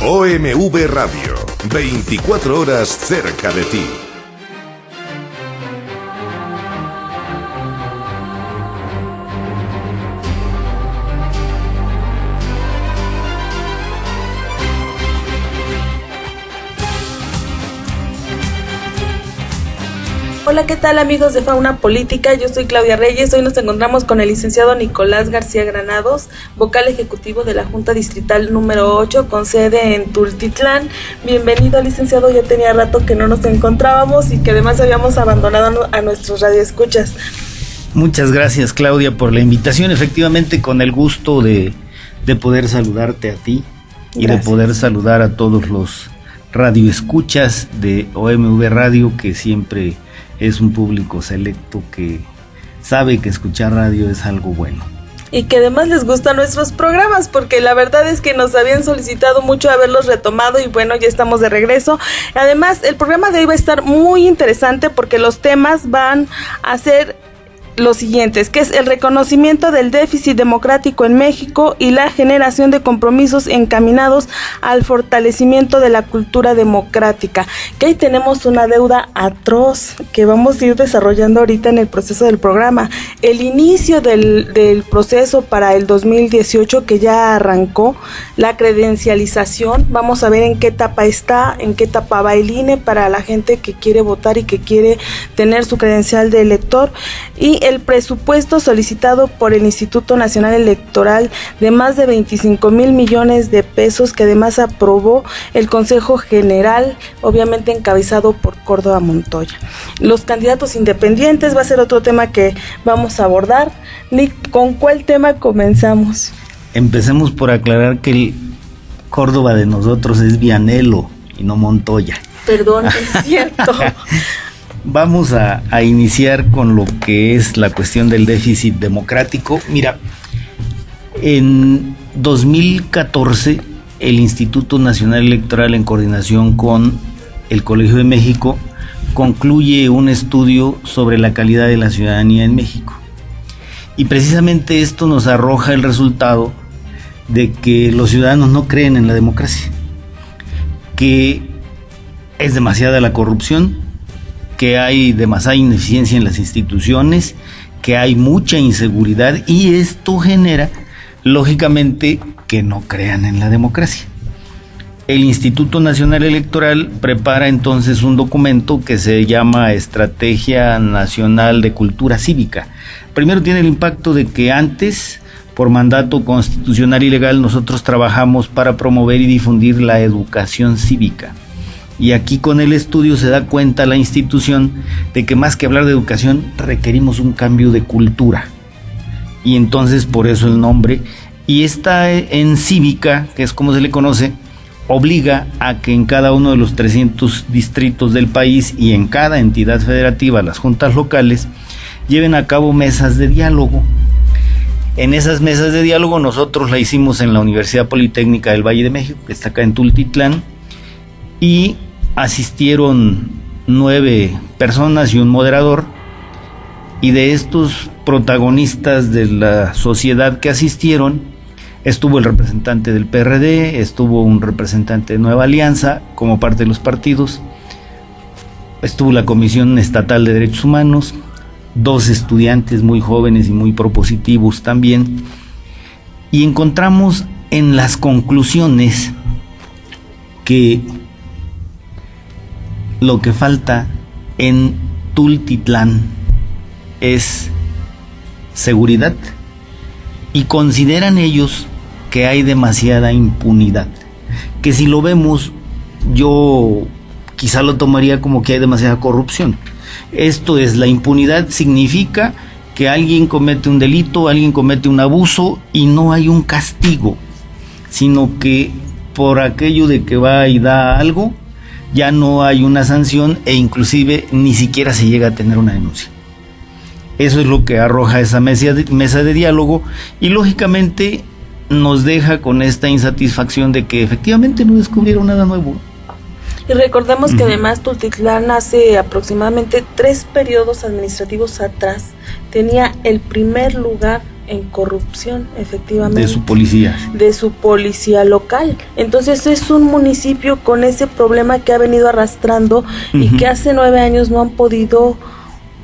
OMV Radio, 24 horas cerca de ti. Hola, ¿qué tal amigos de Fauna Política? Yo soy Claudia Reyes. Hoy nos encontramos con el licenciado Nicolás García Granados, vocal ejecutivo de la Junta Distrital número 8, con sede en Tultitlán. Bienvenido, licenciado. Ya tenía rato que no nos encontrábamos y que además habíamos abandonado a nuestros radioescuchas. Muchas gracias, Claudia, por la invitación. Efectivamente, con el gusto de poder saludarte a ti. Gracias. Y de poder saludar a todos los radioescuchas de OMV Radio, que siempre es un público selecto que sabe que escuchar radio es algo bueno. Y que además les gustan nuestros programas, porque la verdad es que nos habían solicitado mucho haberlos retomado y bueno, ya estamos de regreso. Además, el programa de hoy va a estar muy interesante porque los temas van a ser los siguientes, que es el reconocimiento del déficit democrático en México y la generación de compromisos encaminados al fortalecimiento de la cultura democrática, que ahí tenemos una deuda atroz que vamos a ir desarrollando ahorita en el proceso del programa. El inicio del proceso para el 2018 que ya arrancó, la credencialización, vamos a ver en qué etapa está, en qué etapa va el INE para la gente que quiere votar y que quiere tener su credencial de elector, y el presupuesto solicitado por el Instituto Nacional Electoral de más de 25,000 millones de pesos que además aprobó el Consejo General, obviamente encabezado por Córdoba Montoya. Los candidatos independientes va a ser otro tema que vamos a abordar. Nick, ¿con cuál tema comenzamos? Empecemos por aclarar que el Córdoba de nosotros es Vianello y no Montoya. Perdón, es cierto. Vamos a iniciar con lo que es la cuestión del déficit democrático. Mira, en 2014 el Instituto Nacional Electoral, en coordinación con el Colegio de México, concluye un estudio sobre la calidad de la ciudadanía en México. Y precisamente esto nos arroja el resultado de que los ciudadanos no creen en la democracia, que es demasiada la corrupción, que hay demasiada ineficiencia en las instituciones, que hay mucha inseguridad, y esto genera, lógicamente, que no crean en la democracia. El Instituto Nacional Electoral prepara entonces un documento que se llama Estrategia Nacional de Cultura Cívica. Primero tiene el impacto de que antes, por mandato constitucional y legal, nosotros trabajamos para promover y difundir la educación cívica. Y aquí con el estudio se da cuenta la institución de que más que hablar de educación requerimos un cambio de cultura. Y entonces por eso el nombre. Y esta en cívica, que es como se le conoce, obliga a que en cada uno de los 300 distritos del país y en cada entidad federativa, las juntas locales, lleven a cabo mesas de diálogo. En esas mesas de diálogo nosotros la hicimos en la Universidad Politécnica del Valle de México, que está acá en Tultitlán, y asistieron 9 personas y un moderador, y de estos protagonistas de la sociedad que asistieron, estuvo el representante del PRD, estuvo un representante de Nueva Alianza como parte de los partidos, estuvo la Comisión Estatal de Derechos Humanos, 2 estudiantes muy jóvenes y muy propositivos también, y encontramos en las conclusiones que lo que falta en Tultitlán es seguridad, y consideran ellos que hay demasiada impunidad, que si lo vemos, yo quizá lo tomaría como que hay demasiada corrupción. Esto es, la impunidad significa que alguien comete un delito, alguien comete un abuso y no hay un castigo, sino que por aquello de que va y da algo, ya no hay una sanción e inclusive ni siquiera se llega a tener una denuncia. Eso es lo que arroja esa mesa de diálogo, y lógicamente nos deja con esta insatisfacción de que efectivamente no descubrieron nada nuevo. Y recordemos que además Tultitlán hace aproximadamente 3 periodos administrativos atrás tenía el primer lugar en corrupción, efectivamente. De su policía. De su policía local. Entonces es un municipio con ese problema que ha venido arrastrando y que hace 9 años no han podido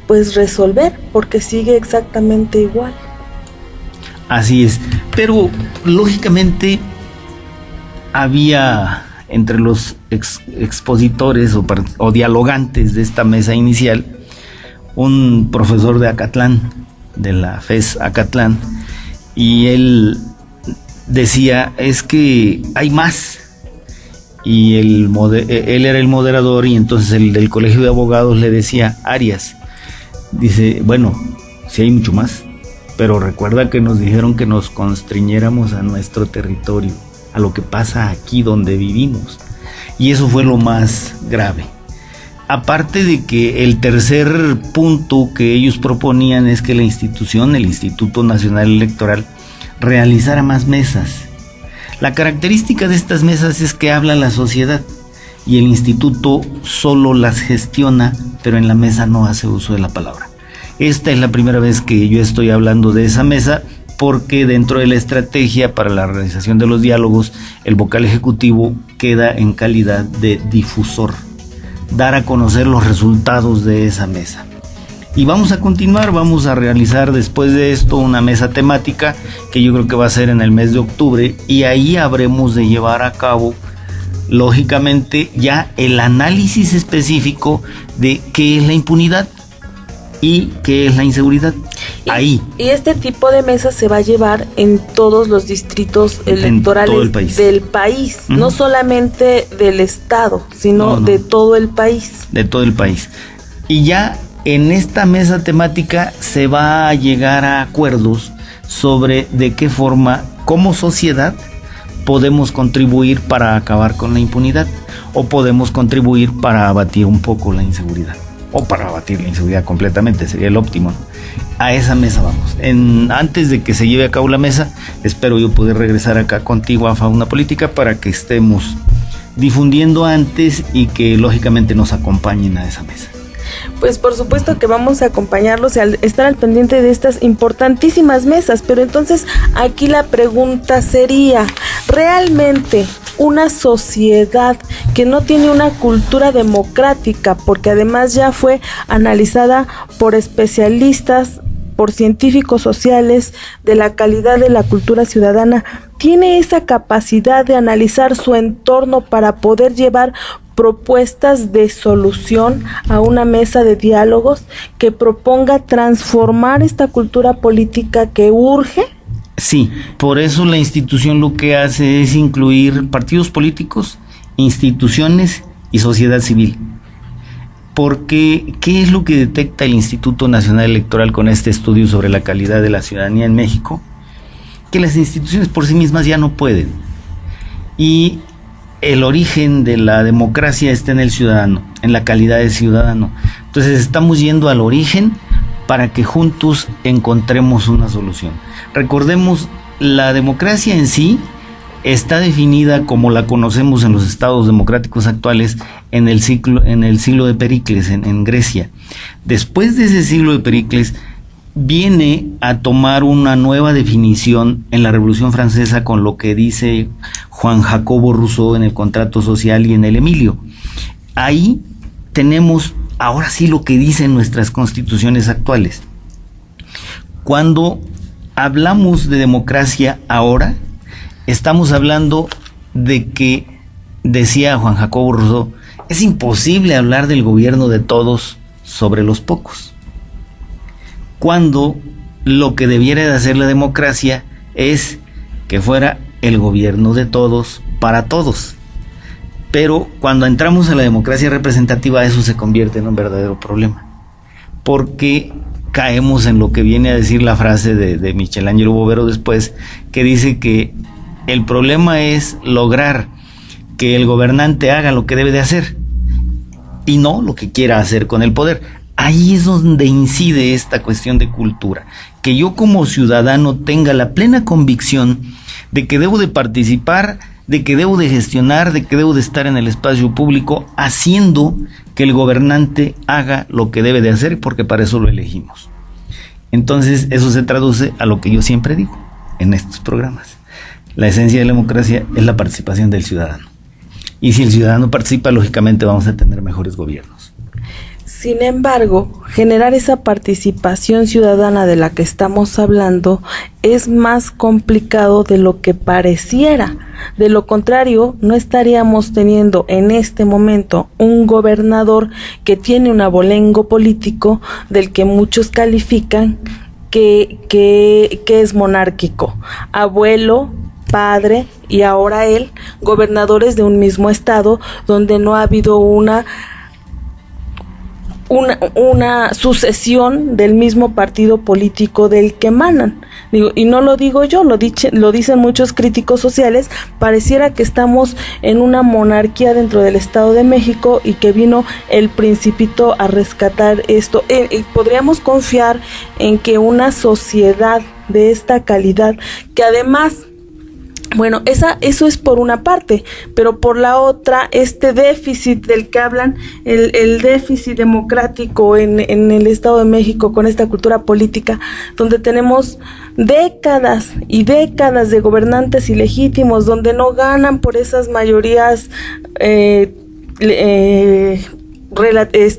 pues resolver, porque sigue exactamente igual. Así es, pero lógicamente había entre los expositores o dialogantes de esta mesa inicial un profesor de Acatlán, de la FES Acatlán, y él decía, es que hay más, y él era el moderador, y entonces el del colegio de abogados le decía, Arias, dice, bueno, sí hay mucho más, pero recuerda que nos dijeron que nos constriñéramos a nuestro territorio, a lo que pasa aquí donde vivimos, y eso fue lo más grave. Aparte de que el tercer punto que ellos proponían es que la institución, el Instituto Nacional Electoral, realizara más mesas. La característica de estas mesas es que habla la sociedad y el instituto solo las gestiona, pero en la mesa no hace uso de la palabra. Esta es la primera vez que yo estoy hablando de esa mesa, porque dentro de la estrategia para la realización de los diálogos, el vocal ejecutivo queda en calidad de difusor, dar a conocer los resultados de esa mesa. Y vamos a continuar, vamos a realizar después de esto una mesa temática que yo creo que va a ser en el mes de octubre, y ahí habremos de llevar a cabo lógicamente ya el análisis específico de qué es la impunidad y qué es la inseguridad. Ahí. Y este tipo de mesa se va a llevar en todos los distritos electorales del país, no solamente del estado, sino de todo el país. De todo el país. Y ya en esta mesa temática se va a llegar a acuerdos sobre de qué forma, como sociedad, podemos contribuir para acabar con la impunidad, o podemos contribuir para abatir un poco la inseguridad, o para abatir la inseguridad completamente, sería el óptimo, ¿no? A esa mesa vamos. Antes de que se lleve a cabo la mesa, espero yo poder regresar acá contigo a Fauna Política para que estemos difundiendo antes y que lógicamente nos acompañen a esa mesa. Pues por supuesto que vamos a acompañarlos y estar al pendiente de estas importantísimas mesas, pero entonces aquí la pregunta sería, ¿realmente una sociedad que no tiene una cultura democrática, porque además ya fue analizada por especialistas, por científicos sociales, de la calidad de la cultura ciudadana, tiene esa capacidad de analizar su entorno para poder llevar propuestas de solución a una mesa de diálogos que proponga transformar esta cultura política que urge? Sí, por eso la institución lo que hace es incluir partidos políticos, instituciones y sociedad civil. Porque, ¿qué es lo que detecta el Instituto Nacional Electoral con este estudio sobre la calidad de la ciudadanía en México? Que las instituciones por sí mismas ya no pueden. Y el origen de la democracia está en el ciudadano, en la calidad de ciudadano. Entonces estamos yendo al origen para que juntos encontremos una solución. Recordemos, la democracia en sí está definida como la conocemos en los estados democráticos actuales en el siglo de Pericles, en Grecia. Después de ese siglo de Pericles, viene a tomar una nueva definición en la Revolución Francesa con lo que dice Juan Jacobo Rousseau en el Contrato Social y en el Emilio. Ahí tenemos ahora sí lo que dicen nuestras constituciones actuales. Cuando hablamos de democracia ahora, estamos hablando de que, decía Juan Jacobo Rousseau, es imposible hablar del gobierno de todos sobre los pocos, cuando lo que debiera de hacer la democracia es que fuera el gobierno de todos para todos. Pero cuando entramos a la democracia representativa, eso se convierte en un verdadero problema, porque caemos en lo que viene a decir la frase de Michelangelo Bovero después, que dice que el problema es lograr que el gobernante haga lo que debe de hacer y no lo que quiera hacer con el poder. Ahí es donde incide esta cuestión de cultura, que yo como ciudadano tenga la plena convicción de que debo de participar, de que debo de gestionar, de que debo de estar en el espacio público haciendo que el gobernante haga lo que debe de hacer, porque para eso lo elegimos. Entonces eso se traduce a lo que yo siempre digo en estos programas. La esencia de la democracia es la participación del ciudadano. Y si el ciudadano participa, lógicamente vamos a tener mejores gobiernos. Sin embargo, generar esa participación ciudadana de la que estamos hablando es más complicado de lo que pareciera. De lo contrario, no estaríamos teniendo en este momento un gobernador que tiene un abolengo político del que muchos califican que es monárquico. Abuelo, padre y ahora él, gobernadores de un mismo estado donde no ha habido una sucesión del mismo partido político del que emanan. Y no lo digo yo, lo dicen muchos críticos sociales. Pareciera que estamos en una monarquía dentro del Estado de México y que vino el Principito a rescatar esto. Podríamos confiar en que una sociedad de esta calidad, que además, bueno, eso es por una parte, pero por la otra, este déficit del que hablan, el déficit democrático en el Estado de México con esta cultura política, donde tenemos décadas y décadas de gobernantes ilegítimos, donde no ganan por esas mayorías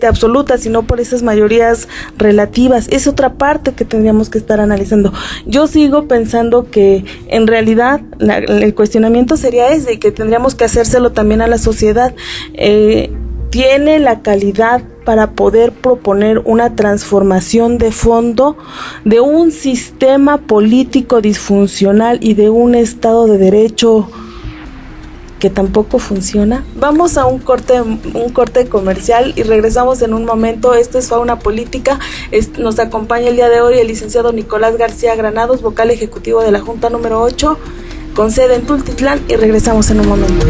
absolutas, sino por esas mayorías relativas. Es otra parte que tendríamos que estar analizando. Yo sigo pensando que en realidad el cuestionamiento sería ese, y que tendríamos que hacérselo también a la sociedad. Tiene la calidad para poder proponer una transformación de fondo de un sistema político disfuncional y de un Estado de Derecho que tampoco funciona. Vamos a un corte comercial y regresamos en un momento. Esto es Fauna Política. Nos acompaña el día de hoy el licenciado Nicolás García Granados, vocal ejecutivo de la Junta número 8, con sede en Tultitlán, y regresamos en un momento.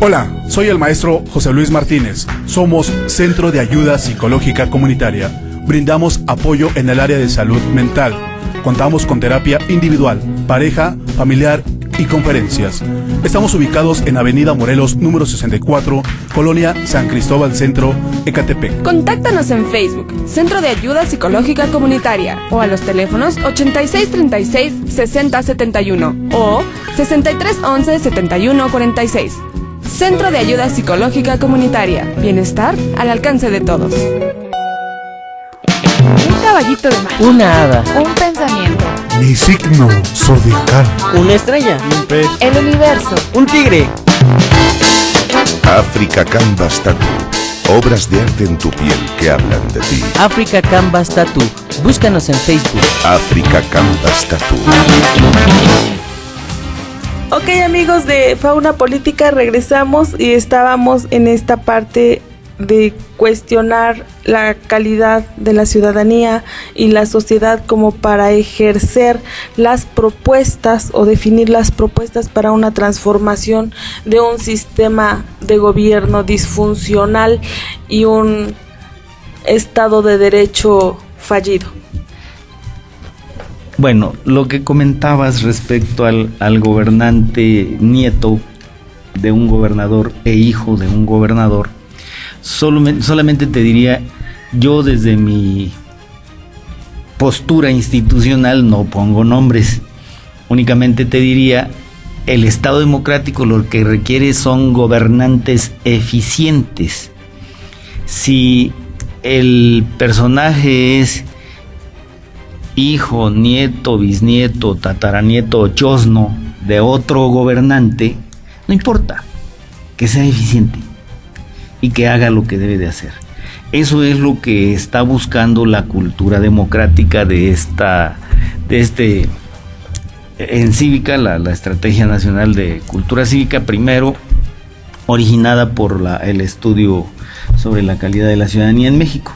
Hola, soy el maestro José Luis Martínez. Somos Centro de Ayuda Psicológica Comunitaria. Brindamos apoyo en el área de salud mental. Contamos con terapia individual, pareja, familiar y conferencias. Estamos ubicados en Avenida Morelos, número 64, Colonia San Cristóbal Centro, Ecatepec. Contáctanos en Facebook, Centro de Ayuda Psicológica Comunitaria, o a los teléfonos 8636-6071 o 6311-7146. Centro de Ayuda Psicológica Comunitaria. Bienestar al alcance de todos. Un caballito de mar. Una hada. Un pensamiento. Mi signo zodiacal. Una estrella. Un pez. El universo. Un tigre. Africa Canvas Tattoo. Obras de arte en tu piel que hablan de ti. Africa Canvas Tattoo. Búscanos en Facebook. Africa Canvas Tattoo. Ok, amigos de Fauna Política, regresamos y estábamos en esta parte de cuestionar la calidad de la ciudadanía y la sociedad como para ejercer las propuestas o definir las propuestas para una transformación de un sistema de gobierno disfuncional y un Estado de Derecho fallido. Bueno, lo que comentabas respecto al gobernante nieto de un gobernador e hijo de un gobernador, solamente te diría, yo desde mi postura institucional no pongo nombres, únicamente te diría, el Estado democrático lo que requiere son gobernantes eficientes. Si el personaje es hijo, nieto, bisnieto, tataranieto o chosno de otro gobernante, no importa, que sea eficiente y que haga lo que debe de hacer. Eso es lo que está buscando la cultura democrática en Cívica, la Estrategia Nacional de Cultura Cívica, primero originada por el estudio sobre la calidad de la ciudadanía en México.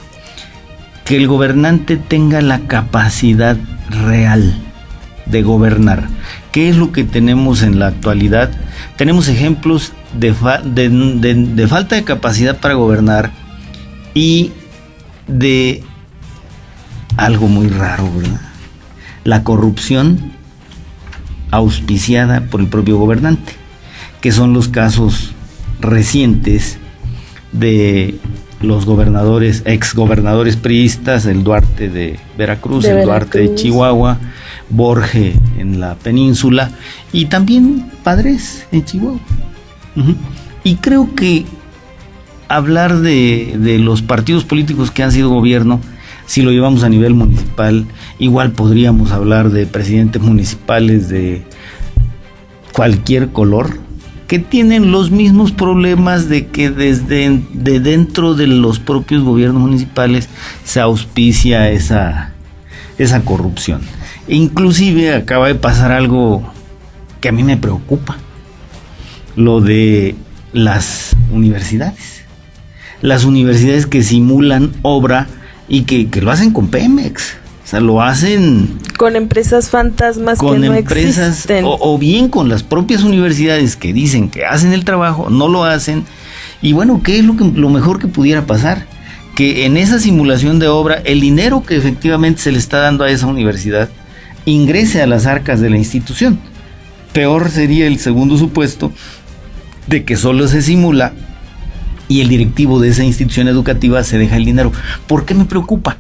Que el gobernante tenga la capacidad real de gobernar. ¿Qué es lo que tenemos en la actualidad? Tenemos ejemplos de falta de capacidad para gobernar y de algo muy raro, ¿verdad? La corrupción auspiciada por el propio gobernante, que son los casos recientes de los gobernadores, exgobernadores priistas, el Duarte de Veracruz, el Duarte de Chihuahua, Borge en la península y también Padres en Chihuahua. Y creo que hablar de los partidos políticos que han sido gobierno, si lo llevamos a nivel municipal, igual podríamos hablar de presidentes municipales de cualquier color, que tienen los mismos problemas de que desde dentro de los propios gobiernos municipales se auspicia esa corrupción. Inclusive acaba de pasar algo que a mí me preocupa, lo de las universidades. Las universidades que simulan obra y que lo hacen con Pemex. O sea, lo hacen con empresas fantasmas con que no empresas, existen. O bien con las propias universidades que dicen que hacen el trabajo, no lo hacen. Y bueno, ¿qué es lo mejor que pudiera pasar? Que en esa simulación de obra, el dinero que efectivamente se le está dando a esa universidad ingrese a las arcas de la institución. Peor sería el segundo supuesto de que solo se simula y el directivo de esa institución educativa se deja el dinero. ¿Por qué me preocupa?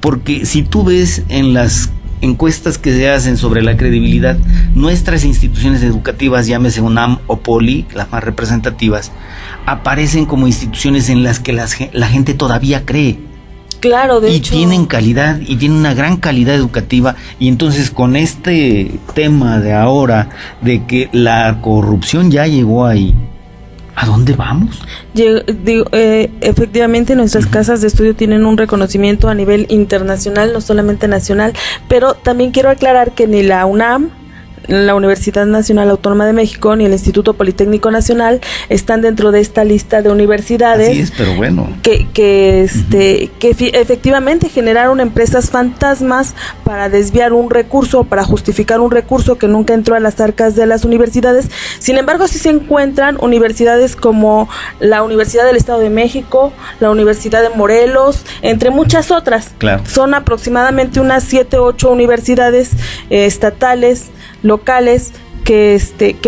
Porque si tú ves en las encuestas que se hacen sobre la credibilidad, nuestras instituciones educativas, llámese UNAM o Poli, las más representativas, aparecen como instituciones en las que la gente todavía cree. Claro, de hecho. Y tienen calidad, y tienen una gran calidad educativa, y entonces con este tema de ahora, de que la corrupción ya llegó ahí, ¿a dónde vamos? Efectivamente, nuestras casas de estudio tienen un reconocimiento a nivel internacional, no solamente nacional, pero también quiero aclarar que ni la UNAM, la Universidad Nacional Autónoma de México, ni el Instituto Politécnico Nacional están dentro de esta lista de universidades. Así es, pero bueno. Que efectivamente generaron empresas fantasmas para desviar un recurso, para justificar un recurso que nunca entró a las arcas de las universidades. Sin embargo, sí se encuentran universidades como la Universidad del Estado de México, la Universidad de Morelos, entre muchas otras. Claro. Son aproximadamente unas 7 u 8 universidades estatales, locales, que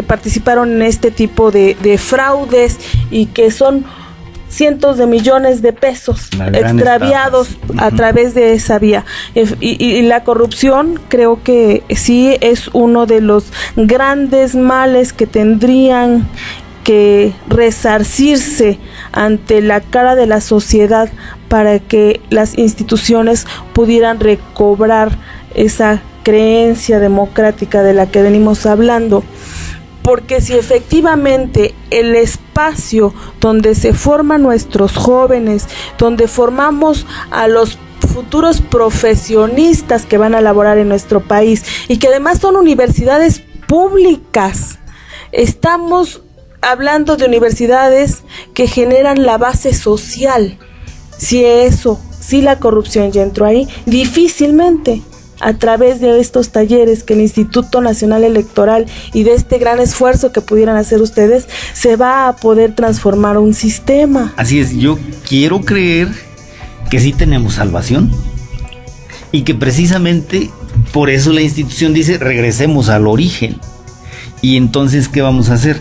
participaron en este tipo de fraudes y que son cientos de millones de pesos extraviados a través de esa vía. Y la corrupción creo que sí es uno de los grandes males que tendrían que resarcirse ante la cara de la sociedad para que las instituciones pudieran recobrar esa creencia democrática de la que venimos hablando. Porque si efectivamente el espacio donde se forman nuestros jóvenes, donde formamos a los futuros profesionistas que van a laborar en nuestro país y que además son universidades públicas, estamos hablando de universidades que generan la base social. Si la corrupción ya entró ahí, difícilmente a través de estos talleres que el Instituto Nacional Electoral y de este gran esfuerzo que pudieran hacer ustedes, se va a poder transformar un sistema. Así es, yo quiero creer que sí tenemos salvación y que precisamente por eso la institución dice regresemos al origen. Y entonces, ¿qué vamos a hacer?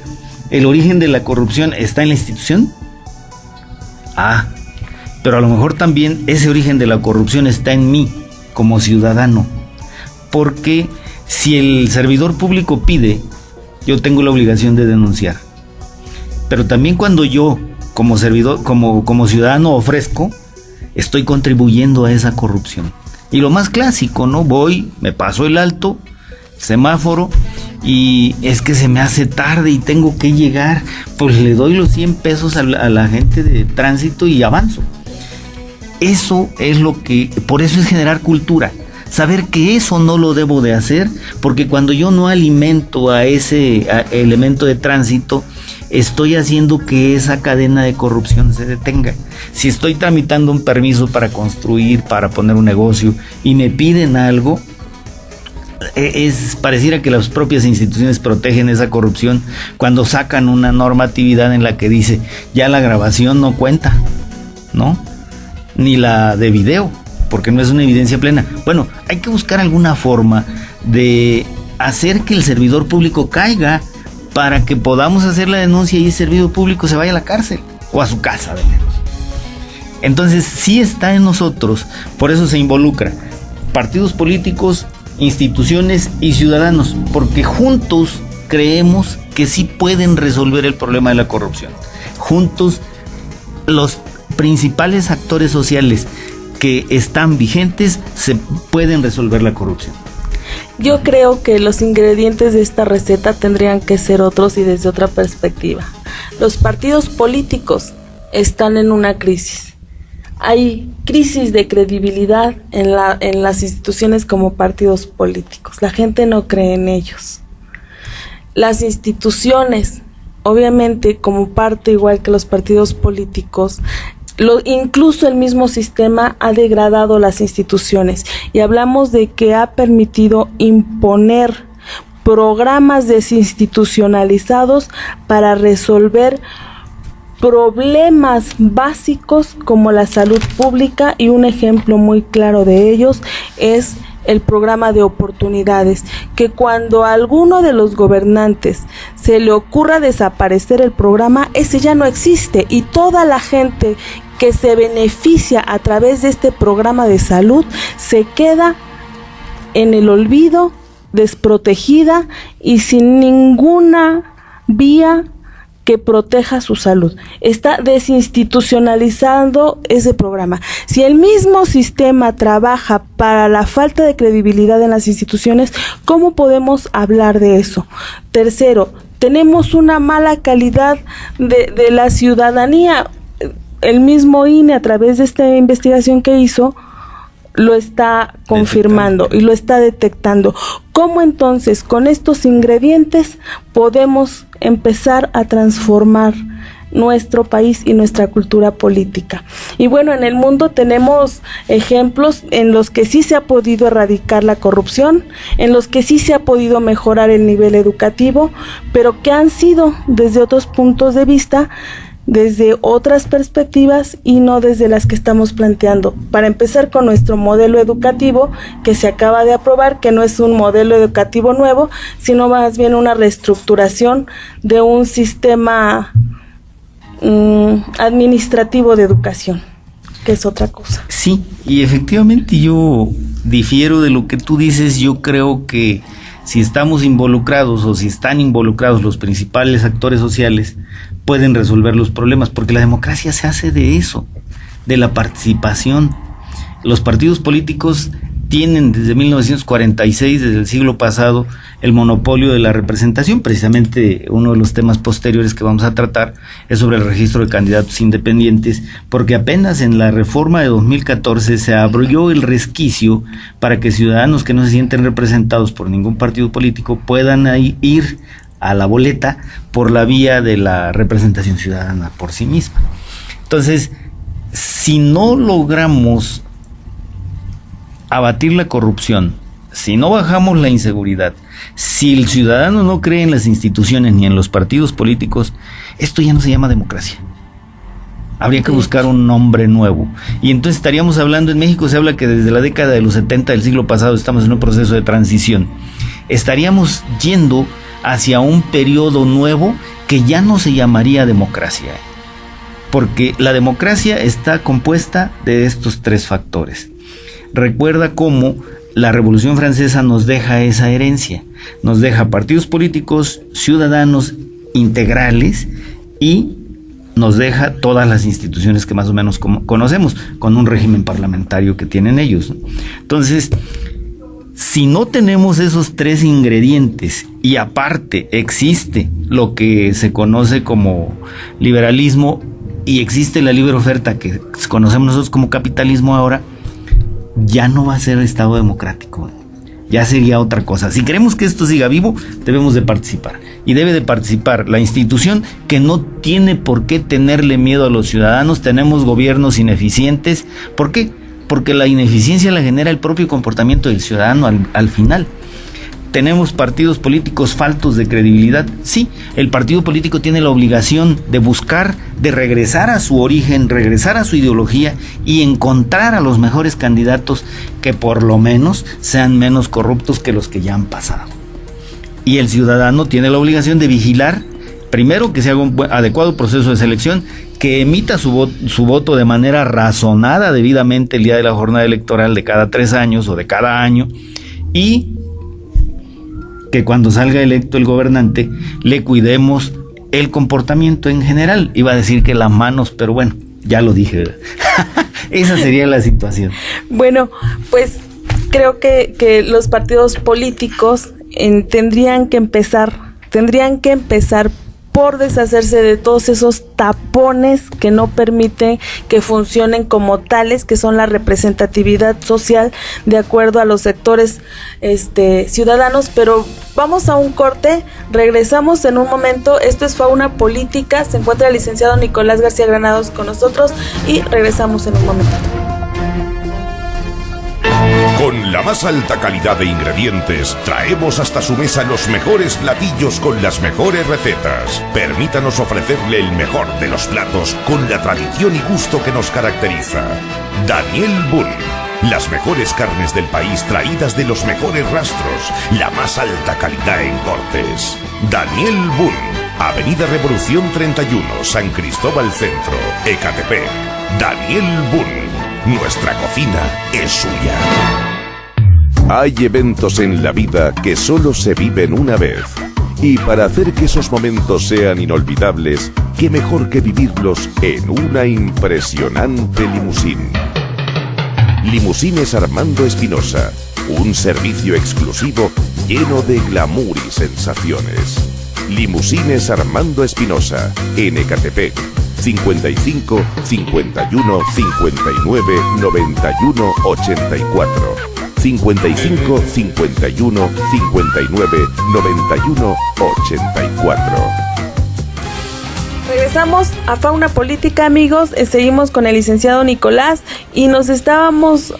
¿El origen de la corrupción está en la institución? Pero a lo mejor también ese origen de la corrupción está en mí como ciudadano, porque si el servidor público pide, yo tengo la obligación de denunciar, pero también cuando yo como servidor, como ciudadano ofrezco, estoy contribuyendo a esa corrupción. Y lo más clásico, ¿no? Voy, me paso el alto, semáforo, y es que se me hace tarde y tengo que llegar, pues le doy los 100 pesos a la gente de tránsito y avanzo. Eso es por eso es generar cultura, saber que eso no lo debo de hacer, porque cuando yo no alimento a ese elemento de tránsito, estoy haciendo que esa cadena de corrupción se detenga. Si estoy tramitando un permiso para construir, para poner un negocio, y me piden algo, pareciera que las propias instituciones protegen esa corrupción cuando sacan una normatividad en la que dice, ya la grabación no cuenta, ¿no? Ni la de video, porque no es una evidencia plena. Bueno, hay que buscar alguna forma de hacer que el servidor público caiga para que podamos hacer la denuncia y el servidor público se vaya a la cárcel o a su casa de menos. Entonces sí está en nosotros, por eso se involucra partidos políticos, instituciones y ciudadanos, porque juntos creemos que sí pueden resolver el problema de la corrupción. Juntos los principales actores sociales que están vigentes se pueden resolver la corrupción. Yo creo que los ingredientes de esta receta tendrían que ser otros y desde otra perspectiva. Los partidos políticos están en una crisis. Hay crisis de credibilidad en las instituciones como partidos políticos. La gente no cree en ellos. Las instituciones, obviamente, como parte igual que los partidos políticos, incluso el mismo sistema ha degradado las instituciones, y hablamos de que ha permitido imponer programas desinstitucionalizados para resolver problemas básicos como la salud pública, y un ejemplo muy claro de ellos es el programa de oportunidades, que cuando a alguno de los gobernantes se le ocurra desaparecer el programa, ese ya no existe, y toda la gente que se beneficia a través de este programa de salud se queda en el olvido, desprotegida y sin ninguna vía que proteja su salud. Está desinstitucionalizando ese programa. Si el mismo sistema trabaja para la falta de credibilidad en las instituciones, ¿cómo podemos hablar de eso? Tercero, tenemos una mala calidad de la ciudadanía. El mismo INE, a través de esta investigación que hizo, lo está confirmando y lo está detectando. ¿Cómo entonces con estos ingredientes podemos empezar a transformar nuestro país y nuestra cultura política? Y bueno, en el mundo tenemos ejemplos en los que sí se ha podido erradicar la corrupción, en los que sí se ha podido mejorar el nivel educativo, pero que han sido desde otros puntos de vista, desde otras perspectivas y no desde las que estamos planteando. Para empezar, con nuestro modelo educativo que se acaba de aprobar, que no es un modelo educativo nuevo, sino más bien una reestructuración de un sistema administrativo de educación, que es otra cosa. Sí, y efectivamente yo difiero de lo que tú dices. Yo creo que si estamos involucrados o si están involucrados los principales actores sociales, pueden resolver los problemas, porque la democracia se hace de eso, de la participación. Los partidos políticos tienen desde 1946, desde el siglo pasado, el monopolio de la representación. Precisamente uno de los temas posteriores que vamos a tratar es sobre el registro de candidatos independientes, porque apenas en la reforma de 2014 se abrió el resquicio para que ciudadanos que no se sienten representados por ningún partido político puedan ir a la boleta por la vía de la representación ciudadana por sí misma. Entonces, si no logramos abatir la corrupción, si no bajamos la inseguridad, si el ciudadano no cree en las instituciones ni en los partidos políticos, esto ya no se llama democracia. Habría que buscar un nombre nuevo. Y entonces estaríamos hablando, en México se habla que desde la década de los 70 del siglo pasado estamos en un proceso de transición. Estaríamos yendo hacia un periodo nuevo que ya no se llamaría democracia, porque la democracia está compuesta de estos tres factores. Recuerda cómo la Revolución Francesa nos deja esa herencia, nos deja partidos políticos, ciudadanos integrales, y nos deja todas las instituciones que más o menos conocemos, con un régimen parlamentario que tienen ellos, ¿no? Entonces, si no tenemos esos tres ingredientes y aparte existe lo que se conoce como liberalismo y existe la libre oferta que conocemos nosotros como capitalismo ahora, ya no va a ser Estado democrático, ya sería otra cosa. Si queremos que esto siga vivo, debemos de participar, y debe de participar la institución, que no tiene por qué tenerle miedo a los ciudadanos. Tenemos gobiernos ineficientes. ¿Por qué? Porque la ineficiencia la genera el propio comportamiento del ciudadano al final. ¿Tenemos partidos políticos faltos de credibilidad? Sí, el partido político tiene la obligación de buscar, de regresar a su origen, regresar a su ideología y encontrar a los mejores candidatos que por lo menos sean menos corruptos que los que ya han pasado. Y el ciudadano tiene la obligación de vigilar Primero, que se haga un adecuado proceso de selección, que emita su voto de manera razonada debidamente el día de la jornada electoral de cada 3 años o de cada año, y que cuando salga electo el gobernante le cuidemos el comportamiento en general. Iba a decir que las manos, pero bueno, ya lo dije, ¿verdad? Esa sería la situación. Bueno, pues creo que los partidos políticos tendrían que empezar por deshacerse de todos esos tapones que no permiten que funcionen como tales, que son la representatividad social de acuerdo a los sectores ciudadanos. Pero vamos a un corte, regresamos en un momento. Esto es Fauna Política, se encuentra el licenciado Nicolás García Granados con nosotros y regresamos en un momento. Con la más alta calidad de ingredientes, traemos hasta su mesa los mejores platillos con las mejores recetas. Permítanos ofrecerle el mejor de los platos con la tradición y gusto que nos caracteriza. Daniel Boone. Las mejores carnes del país traídas de los mejores rastros. La más alta calidad en cortes. Daniel Boone. Avenida Revolución 31, San Cristóbal Centro, Ecatepec. Daniel Boone. Nuestra cocina es suya. Hay eventos en la vida que solo se viven una vez. Y para hacer que esos momentos sean inolvidables, qué mejor que vivirlos en una impresionante limusín. Limusines Armando Espinosa. Un servicio exclusivo lleno de glamour y sensaciones. Limusines Armando Espinosa, en Ecatepec. 55 51 59 91 84. 55 51 59 91 84. Regresamos a Fauna Política, amigos. Seguimos con el licenciado Nicolás y estábamos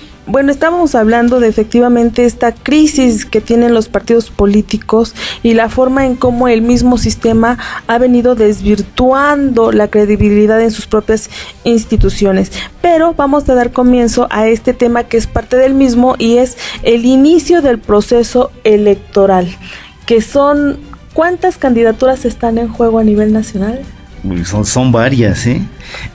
hablando de efectivamente esta crisis que tienen los partidos políticos y la forma en cómo el mismo sistema ha venido desvirtuando la credibilidad en sus propias instituciones. Pero vamos a dar comienzo a este tema que es parte del mismo y es el inicio del proceso electoral, que son ¿cuántas candidaturas están en juego a nivel nacional? Son varias, ¿eh?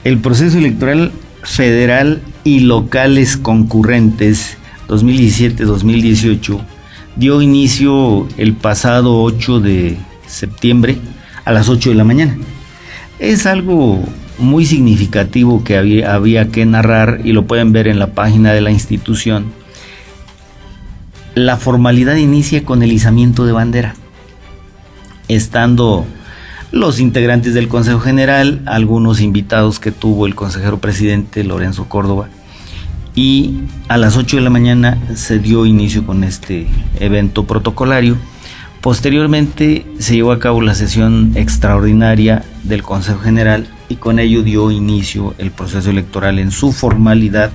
El proceso electoral federal y locales concurrentes 2017-2018 dio inicio el pasado 8 de septiembre a las 8 de la mañana. Es algo muy significativo que había que narrar y lo pueden ver en la página de la institución. La formalidad inicia con el izamiento de bandera, estando los integrantes del Consejo General, algunos invitados que tuvo el consejero presidente Lorenzo Córdoba, y a las 8 de la mañana se dio inicio con este evento protocolario. Posteriormente se llevó a cabo la sesión extraordinaria del Consejo General y con ello dio inicio el proceso electoral en su formalidad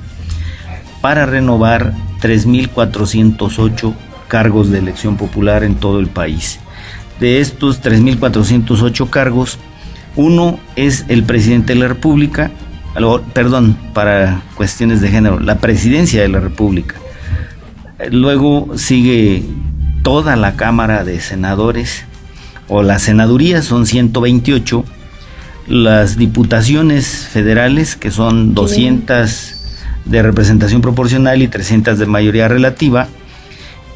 para renovar 3.408 cargos de elección popular en todo el país. De estos 3.408 cargos, uno es el presidente de la República, para cuestiones de género, la presidencia de la República. Luego sigue toda la Cámara de Senadores, o las senadurías, son 128, las diputaciones federales, que son 200 de representación proporcional y 300 de mayoría relativa,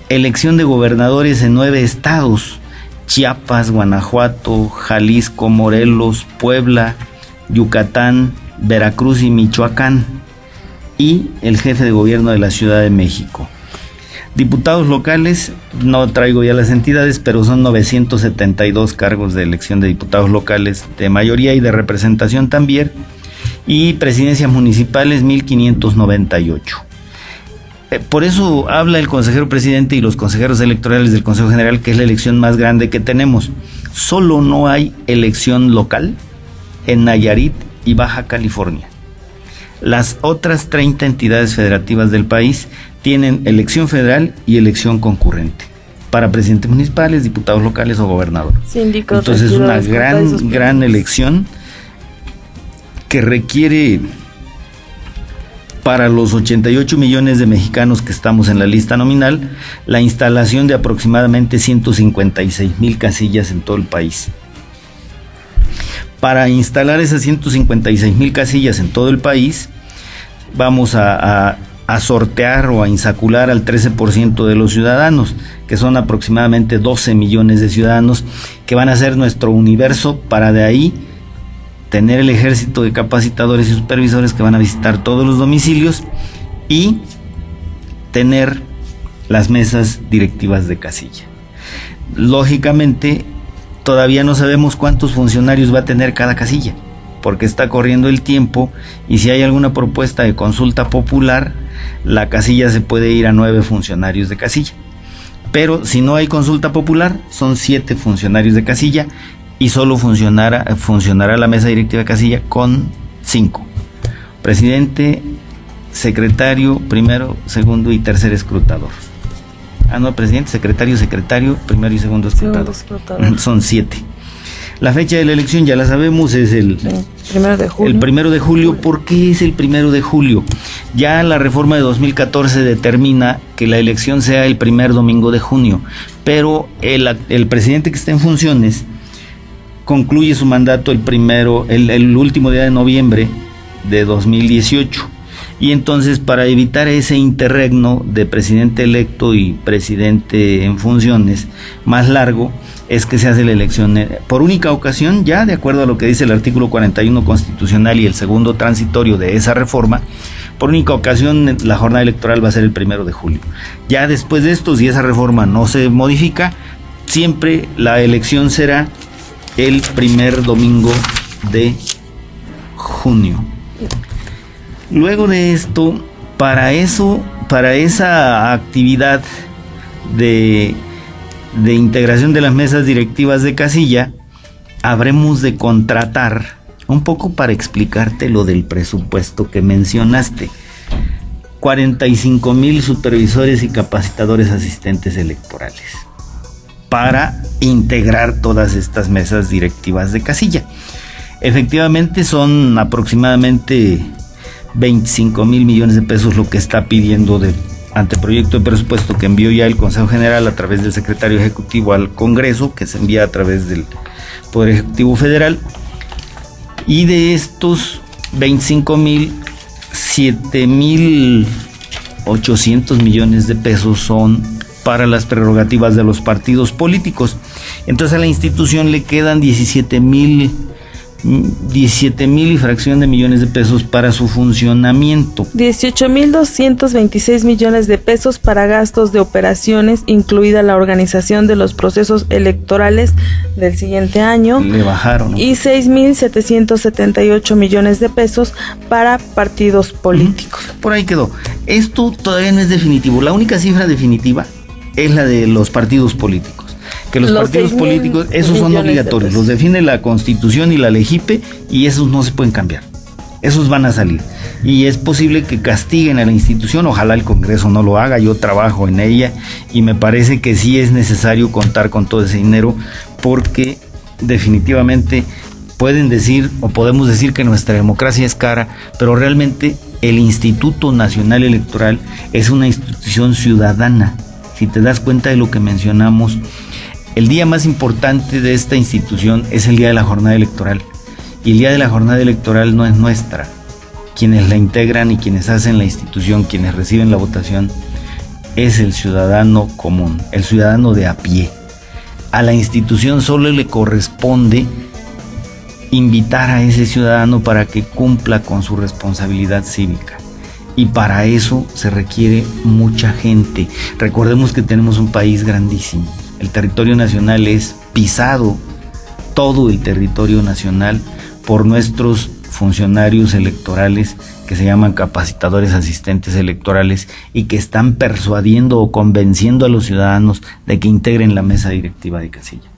elección de gobernadores en 9 estados, Chiapas, Guanajuato, Jalisco, Morelos, Puebla, Yucatán, Veracruz y Michoacán, y el jefe de gobierno de la Ciudad de México. Diputados locales, no traigo ya las entidades, pero son 972 cargos de elección de diputados locales de mayoría y de representación también, y presidencias municipales 1598. Por eso habla el consejero presidente y los consejeros electorales del Consejo General que es la elección más grande que tenemos. Solo no hay elección local en Nayarit y Baja California. Las otras 30 entidades federativas del país tienen elección federal y elección concurrente para presidentes municipales, diputados locales o gobernador. Síndicos, entonces es una gran elección que requiere, para los 88 millones de mexicanos que estamos en la lista nominal, la instalación de aproximadamente 156,000 casillas en todo el país. para instalar esas 156,000 casillas en todo el país, vamos a sortear o a insacular al 13% de los ciudadanos, que son aproximadamente 12 millones de ciudadanos, que van a ser nuestro universo para de ahí tener el ejército de capacitadores y supervisores que van a visitar todos los domicilios y tener las mesas directivas de casilla. Lógicamente, todavía no sabemos cuántos funcionarios va a tener cada casilla, porque está corriendo el tiempo y si hay alguna propuesta de consulta popular, la casilla se puede ir a 9 funcionarios de casilla. Pero si no hay consulta popular, son 7 funcionarios de casilla y solo funcionará la mesa directiva de casilla con 5. Presidente, secretario, primero, segundo y tercer escrutador. Presidente, secretario, primero y segundo escrutador. Son 7. La fecha de la elección ya la sabemos, es el 1 de julio. El 1 de julio. ¿Por qué es el 1 de julio? Ya la reforma de 2014 determina que la elección sea el primer domingo de junio, pero el presidente que está en funciones concluye su mandato el último día de noviembre de 2018. Y entonces, para evitar ese interregno de presidente electo y presidente en funciones más largo, es que se hace la elección por única ocasión, ya de acuerdo a lo que dice el artículo 41 constitucional y el segundo transitorio de esa reforma. Por única ocasión la jornada electoral va a ser el 1 de julio. Ya después de esto, si esa reforma no se modifica, siempre la elección será el primer domingo de junio. Luego de esto, para esa actividad de integración de las mesas directivas de casilla, habremos de contratar, un poco para explicarte lo del presupuesto que mencionaste, 45,000 supervisores y capacitadores asistentes electorales para integrar todas estas mesas directivas de casilla. Efectivamente son aproximadamente 25,000 millones de pesos lo que está pidiendo de anteproyecto de presupuesto que envió ya el Consejo General a través del Secretario Ejecutivo al Congreso, que se envía a través del Poder Ejecutivo Federal. Y de estos 25,000, 7,800 millones de pesos son para las prerrogativas de los partidos políticos. Entonces a la institución le quedan 17,000 y fracción de millones de pesos para su funcionamiento. 18,226 millones de pesos para gastos de operaciones, incluida la organización de los procesos electorales del siguiente año. Le bajaron, ¿no? Y 6,778 millones de pesos para partidos políticos. Por ahí quedó. Esto todavía no es definitivo. La única cifra definitiva es la de los partidos políticos. Que los partidos políticos, esos son obligatorios, los define la Constitución y la LEGIPE, y esos no se pueden cambiar, esos van a salir, y es posible que castiguen a la institución. Ojalá el Congreso no lo haga, yo trabajo en ella, y me parece que sí es necesario contar con todo ese dinero, porque definitivamente pueden decir, o podemos decir, que nuestra democracia es cara, pero realmente el Instituto Nacional Electoral es una institución ciudadana. Si te das cuenta de lo que mencionamos, el día más importante de esta institución es el día de la jornada electoral, y el día de la jornada electoral no es nuestra. Quienes la integran y quienes hacen la institución, quienes reciben la votación, es el ciudadano común, el ciudadano de a pie. A la institución solo le corresponde invitar a ese ciudadano para que cumpla con su responsabilidad cívica, y para eso se requiere mucha gente. Recordemos que tenemos un país grandísimo. El territorio nacional es pisado, todo el territorio nacional, por nuestros funcionarios electorales que se llaman capacitadores asistentes electorales y que están persuadiendo o convenciendo a los ciudadanos de que integren la mesa directiva de casilla.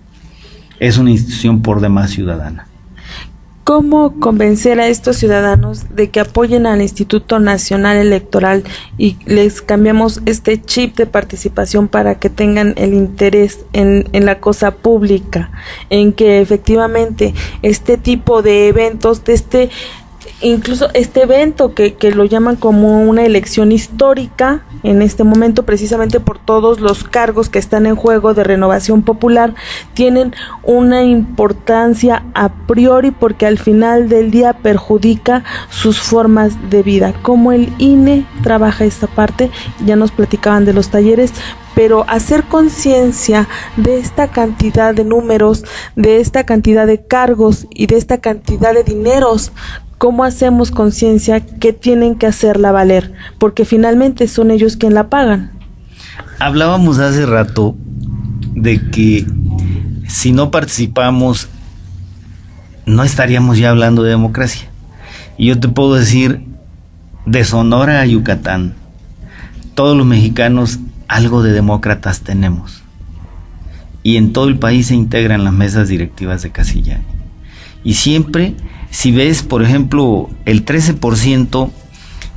Es una institución por demás ciudadana. ¿Cómo convencer a estos ciudadanos de que apoyen al Instituto Nacional Electoral y les cambiamos este chip de participación para que tengan el interés en la cosa pública, en que efectivamente este tipo de eventos, de este incluso este evento que lo llaman como una elección histórica en este momento, precisamente por todos los cargos que están en juego de Renovación Popular, tienen una importancia a priori porque al final del día perjudica sus formas de vida. Cómo el INE trabaja esta parte, ya nos platicaban de los talleres, pero hacer conciencia de esta cantidad de números, de esta cantidad de cargos y de esta cantidad de dineros, ¿cómo hacemos conciencia que tienen que hacerla valer? Porque finalmente son ellos quien la pagan. Hablábamos hace rato de que si no participamos, no estaríamos ya hablando de democracia. Y yo te puedo decir, de Sonora a Yucatán, todos los mexicanos algo de demócratas tenemos. Y en todo el país se integran las mesas directivas de casilla. Y siempre, si ves, por ejemplo, el 13%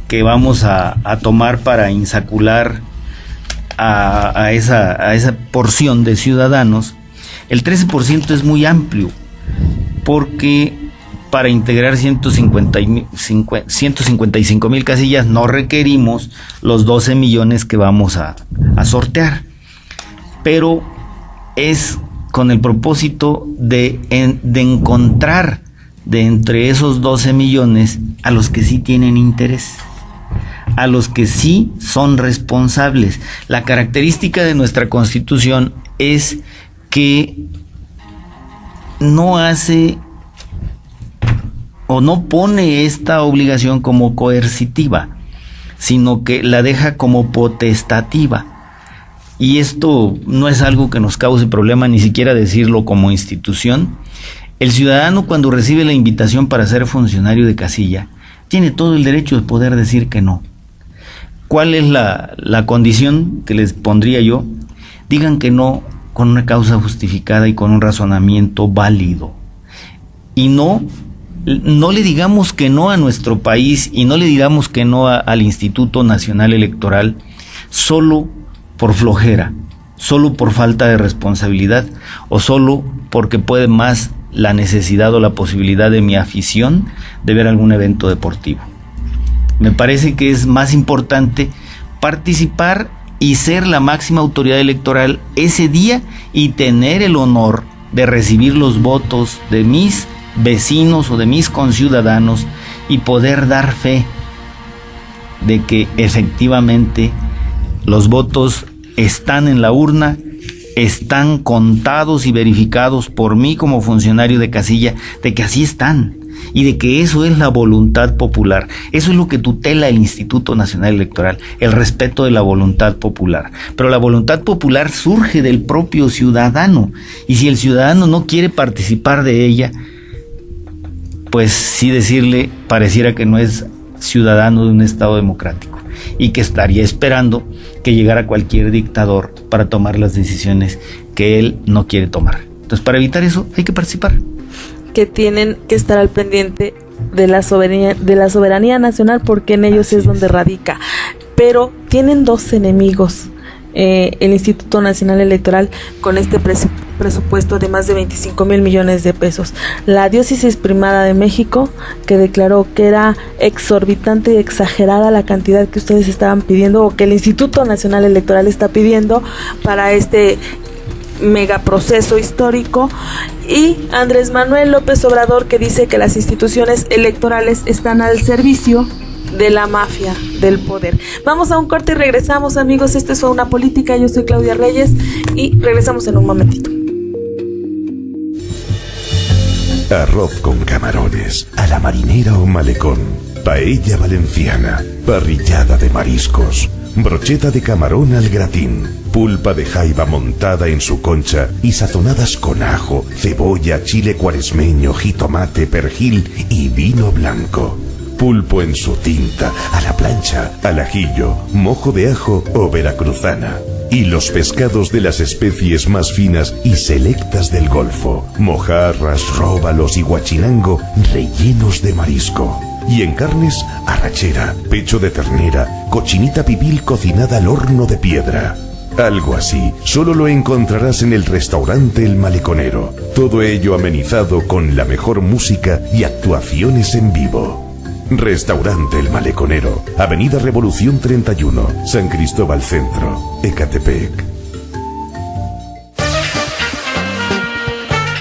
que vamos a tomar para insacular a esa porción de ciudadanos, el 13% es muy amplio, porque para integrar 155,000 casillas no requerimos los 12 millones que vamos a sortear, pero es con el propósito de encontrar de entre esos 12 millones a los que sí tienen interés, a los que sí son responsables. La característica de nuestra Constitución es que no hace o no pone esta obligación como coercitiva, sino que la deja como potestativa. Y esto no es algo que nos cause problema ni siquiera decirlo como institución. El ciudadano, cuando recibe la invitación para ser funcionario de casilla, tiene todo el derecho de poder decir que no. ¿Cuál es la condición que les pondría yo? Digan que no con una causa justificada y con un razonamiento válido. Y no le digamos que no a nuestro país y no le digamos que no al Instituto Nacional Electoral solo por flojera, solo por falta de responsabilidad o solo porque puede más la necesidad o la posibilidad de mi afición de ver algún evento deportivo. Me parece que es más importante participar y ser la máxima autoridad electoral ese día y tener el honor de recibir los votos de mis vecinos o de mis conciudadanos y poder dar fe de que efectivamente los votos están en la urna, están contados y verificados por mí como funcionario de casilla, de que así están y de que eso es la voluntad popular. Eso es lo que tutela el Instituto Nacional Electoral, el respeto de la voluntad popular. Pero la voluntad popular surge del propio ciudadano, y si el ciudadano no quiere participar de ella, pues sí decirle, pareciera que no es ciudadano de un Estado democrático y que estaría esperando que llegara cualquier dictador para tomar las decisiones que él no quiere tomar. Entonces, para evitar eso hay que participar. Que tienen que estar al pendiente de la soberanía nacional, porque en ellos es donde radica. Pero tienen dos enemigos, el Instituto Nacional Electoral, con este presupuesto de más de 25,000 millones de pesos. La Diócesis Primada de México, que declaró que era exorbitante y exagerada la cantidad que ustedes estaban pidiendo, o que el Instituto Nacional Electoral está pidiendo para este megaproceso histórico, y Andrés Manuel López Obrador, que dice que las instituciones electorales están al servicio de la mafia del poder. Vamos a un corte y regresamos, amigos. Esto es Fauna Política. Yo soy Claudia Reyes y regresamos en un momentito. Arroz con camarones, a la marinera o malecón, paella valenciana, parrillada de mariscos, brocheta de camarón al gratín, pulpa de jaiba montada en su concha y sazonadas con ajo, cebolla, chile cuaresmeño, jitomate, perejil y vino blanco. Pulpo en su tinta, a la plancha, al ajillo, mojo de ajo o veracruzana. Y los pescados de las especies más finas y selectas del Golfo, mojarras, róbalos y guachinango rellenos de marisco. Y en carnes, arrachera, pecho de ternera, cochinita pibil cocinada al horno de piedra. Algo así solo lo encontrarás en el restaurante El Maleconero. Todo ello amenizado con la mejor música y actuaciones en vivo. Restaurante El Maleconero, Avenida Revolución 31, San Cristóbal Centro, Ecatepec.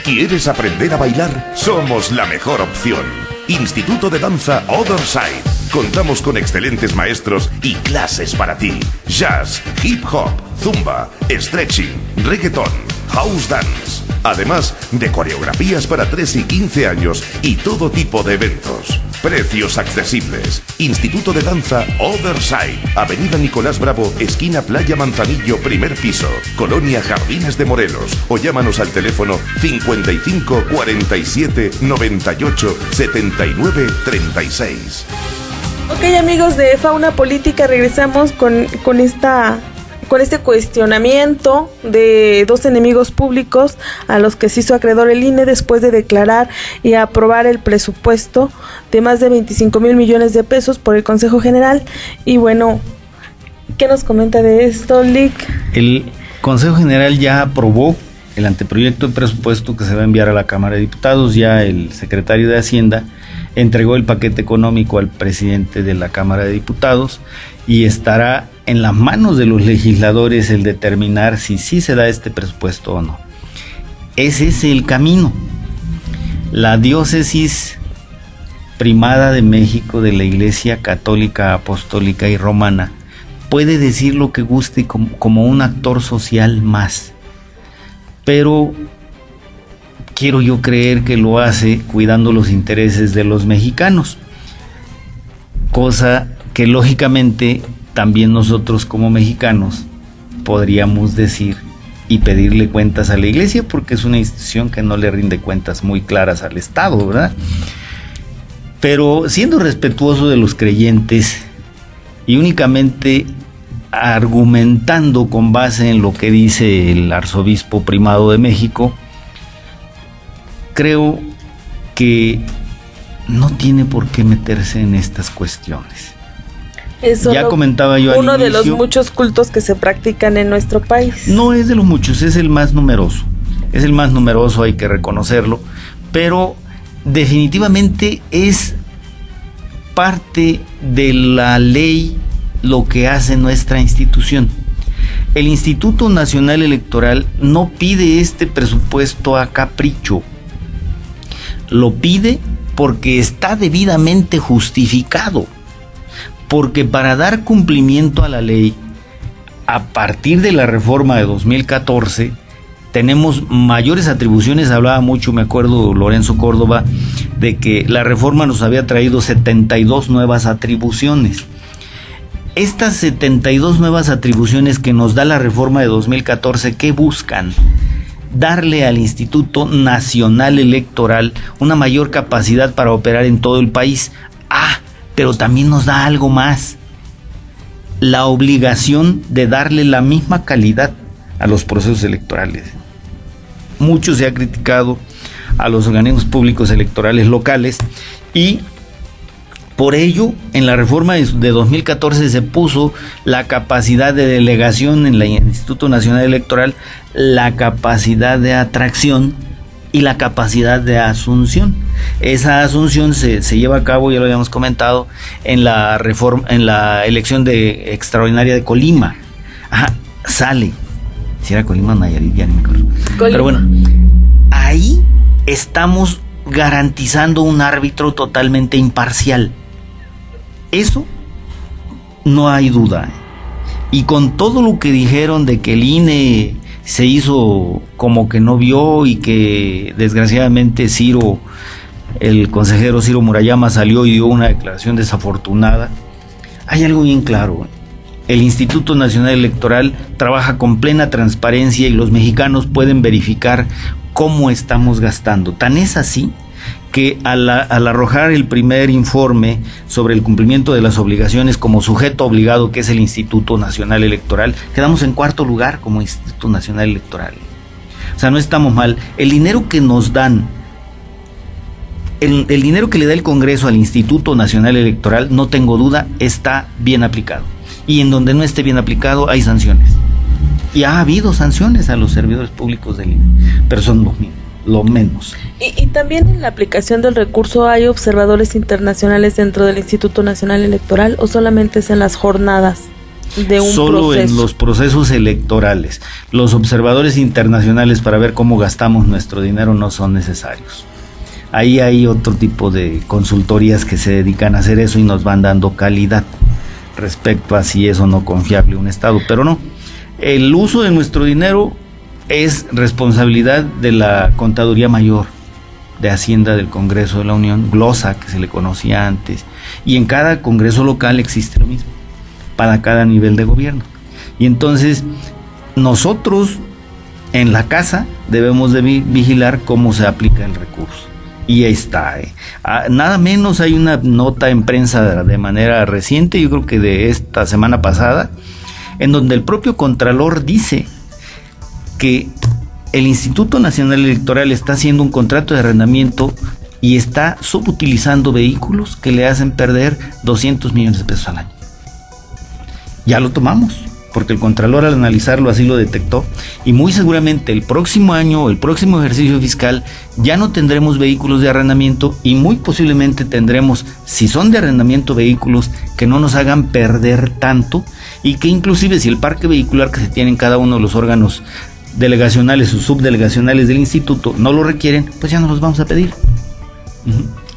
¿Quieres aprender a bailar? Somos la mejor opción. Instituto de Danza Other Side. Contamos con excelentes maestros y clases para ti. Jazz, hip hop, zumba, stretching, reggaeton, house dance. Además de coreografías para 3 y 15 años y todo tipo de eventos. Precios accesibles. Instituto de Danza Other Side. Avenida Nicolás Bravo, esquina Playa Manzanillo, primer piso. Colonia Jardines de Morelos. O llámanos al teléfono 55 47 98 79 36. Ok, amigos de Fauna Política, regresamos con este cuestionamiento de dos enemigos públicos a los que se hizo acreedor el INE después de declarar y aprobar el presupuesto de más de 25,000 millones de pesos por el Consejo General. Y bueno, ¿qué nos comenta de esto, Lick? El Consejo General ya aprobó el anteproyecto de presupuesto que se va a enviar a la Cámara de Diputados. Ya el secretario de Hacienda entregó el paquete económico al presidente de la Cámara de Diputados y estará en las manos de los legisladores el determinar si sí se da este presupuesto o no. Ese es el camino. La diócesis primada de México de la Iglesia Católica, Apostólica y Romana puede decir lo que guste como un actor social más, pero quiero yo creer que lo hace cuidando los intereses de los mexicanos, cosa que lógicamente también nosotros como mexicanos podríamos decir y pedirle cuentas a la Iglesia, porque es una institución que no le rinde cuentas muy claras al Estado, ¿verdad? Pero siendo respetuoso de los creyentes y únicamente argumentando con base en lo que dice el arzobispo primado de México, creo que no tiene por qué meterse en estas cuestiones. Ya comentaba yo al inicio, uno de los muchos cultos que se practican en nuestro país. No es de los muchos, es el más numeroso. Es el más numeroso, hay que reconocerlo, pero definitivamente es parte de la ley lo que hace nuestra institución. El Instituto Nacional Electoral no pide este presupuesto a capricho. Lo pide porque está debidamente justificado. Porque para dar cumplimiento a la ley, a partir de la reforma de 2014, tenemos mayores atribuciones. Hablaba mucho, me acuerdo, Lorenzo Córdoba, de que la reforma nos había traído 72 nuevas atribuciones. Estas 72 nuevas atribuciones que nos da la reforma de 2014, ¿qué buscan? Darle al Instituto Nacional Electoral una mayor capacidad para operar en todo el país. Pero también nos da algo más: la obligación de darle la misma calidad a los procesos electorales. Mucho se ha criticado a los organismos públicos electorales locales y por ello en la reforma de 2014 se puso la capacidad de delegación en el Instituto Nacional Electoral, la capacidad de atracción y la capacidad de asunción. Esa asunción se lleva a cabo, ya lo habíamos comentado, en la elección extraordinaria de Colima. Sale. Si era Colima o Nayarit, ya ni me acuerdo. Pero bueno, ahí estamos garantizando un árbitro totalmente imparcial. Eso no hay duda. Y con todo lo que dijeron de que el INE se hizo como que no vio y que desgraciadamente el consejero Ciro Murayama salió y dio una declaración desafortunada, hay algo bien claro: el Instituto Nacional Electoral trabaja con plena transparencia y los mexicanos pueden verificar cómo estamos gastando. Tan es así que al arrojar el primer informe sobre el cumplimiento de las obligaciones como sujeto obligado, que es el Instituto Nacional Electoral, quedamos en cuarto lugar como Instituto Nacional Electoral. O sea, no estamos mal. El dinero que nos dan, el dinero que le da el Congreso al Instituto Nacional Electoral, no tengo duda, está bien aplicado. Y en donde no esté bien aplicado hay sanciones. Y ha habido sanciones a los servidores públicos del INE, pero son los mismos. lo menos. Y también en la aplicación del recurso hay observadores internacionales dentro del Instituto Nacional Electoral, o solamente es en las jornadas de un Solo proceso. en los procesos electorales. Los observadores internacionales para ver cómo gastamos nuestro dinero no son necesarios. Ahí hay otro tipo de consultorías que se dedican a hacer eso y nos van dando calidad respecto a si es o no confiable un Estado, pero no. El uso de nuestro dinero es responsabilidad de la Contaduría Mayor de Hacienda del Congreso de la Unión, glosa, que se le conocía antes, y en cada congreso local existe lo mismo, para cada nivel de gobierno. Y entonces nosotros en la casa debemos de vigilar cómo se aplica el recurso. Y ahí está. Nada menos hay una nota en prensa de manera reciente, yo creo que de esta semana pasada, en donde el propio Contralor dice que el Instituto Nacional Electoral está haciendo un contrato de arrendamiento y está subutilizando vehículos que le hacen perder 200 millones de pesos al año. Ya lo tomamos, porque el Contralor al analizarlo así lo detectó, y muy seguramente el próximo año, el próximo ejercicio fiscal, ya no tendremos vehículos de arrendamiento y muy posiblemente tendremos, si son de arrendamiento, vehículos que no nos hagan perder tanto y que inclusive si el parque vehicular que se tiene en cada uno de los órganos delegacionales o subdelegacionales del instituto no lo requieren, pues ya no los vamos a pedir.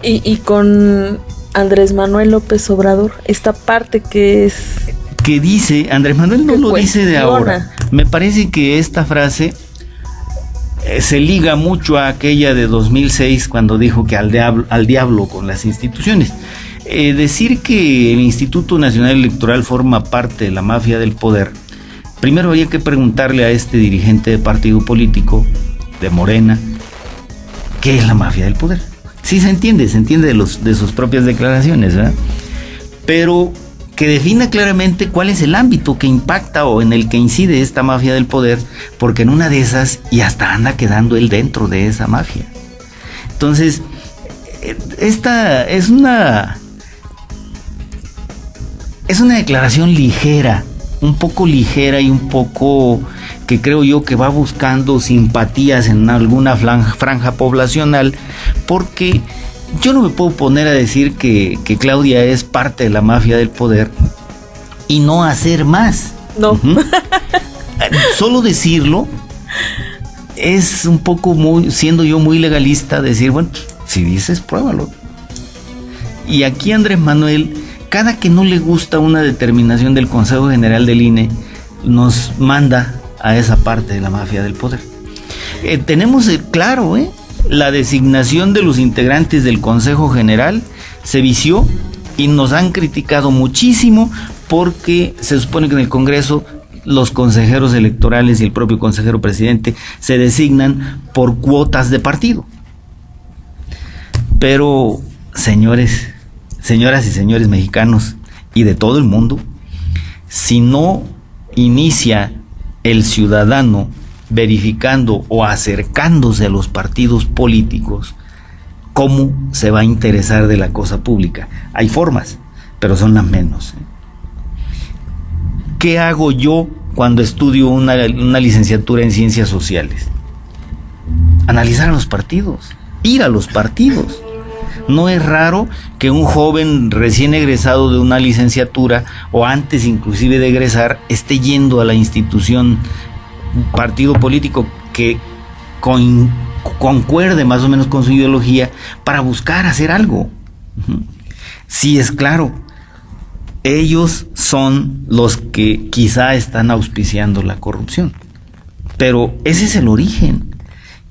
Y con Andrés Manuel López Obrador, esta parte que dice, Andrés Manuel no lo dice de ahora. Me parece que esta frase se liga mucho a aquella de 2006 cuando dijo que al diablo con las instituciones. Decir que el Instituto Nacional Electoral forma parte de la mafia del poder, primero había que preguntarle a este dirigente de partido político de Morena, ¿qué es la mafia del poder? Sí se entiende de sus propias declaraciones, ¿verdad? Pero que defina claramente cuál es el ámbito que impacta o en el que incide esta mafia del poder, porque en una de esas y hasta anda quedando él dentro de esa mafia. Entonces, esta es una declaración ligera, un poco ligera y un poco que creo yo que va buscando simpatías en alguna franja poblacional, porque yo no me puedo poner a decir que Claudia es parte de la mafia del poder y no hacer más. No. Solo decirlo es un poco siendo yo muy legalista, decir, bueno, si dices, pruébalo. Y aquí Andrés Manuel, cada que no le gusta una determinación del Consejo General del INE, nos manda a esa parte de la mafia del poder. Tenemos claro, la designación de los integrantes del Consejo General se vició y nos han criticado muchísimo porque se supone que en el Congreso los consejeros electorales y el propio consejero presidente se designan por cuotas de partido. Pero, señoras y señores mexicanos y de todo el mundo, si no inicia el ciudadano verificando o acercándose a los partidos políticos, ¿cómo se va a interesar de la cosa pública? Hay formas, pero son las menos. ¿Qué hago yo cuando estudio una licenciatura en ciencias sociales? Analizar a los partidos, ir a los partidos. No es raro que un joven recién egresado de una licenciatura o antes inclusive de egresar esté yendo a la institución, partido político que concuerde más o menos con su ideología para buscar hacer algo. Sí, es claro, ellos son los que quizá están auspiciando la corrupción, pero ese es el origen.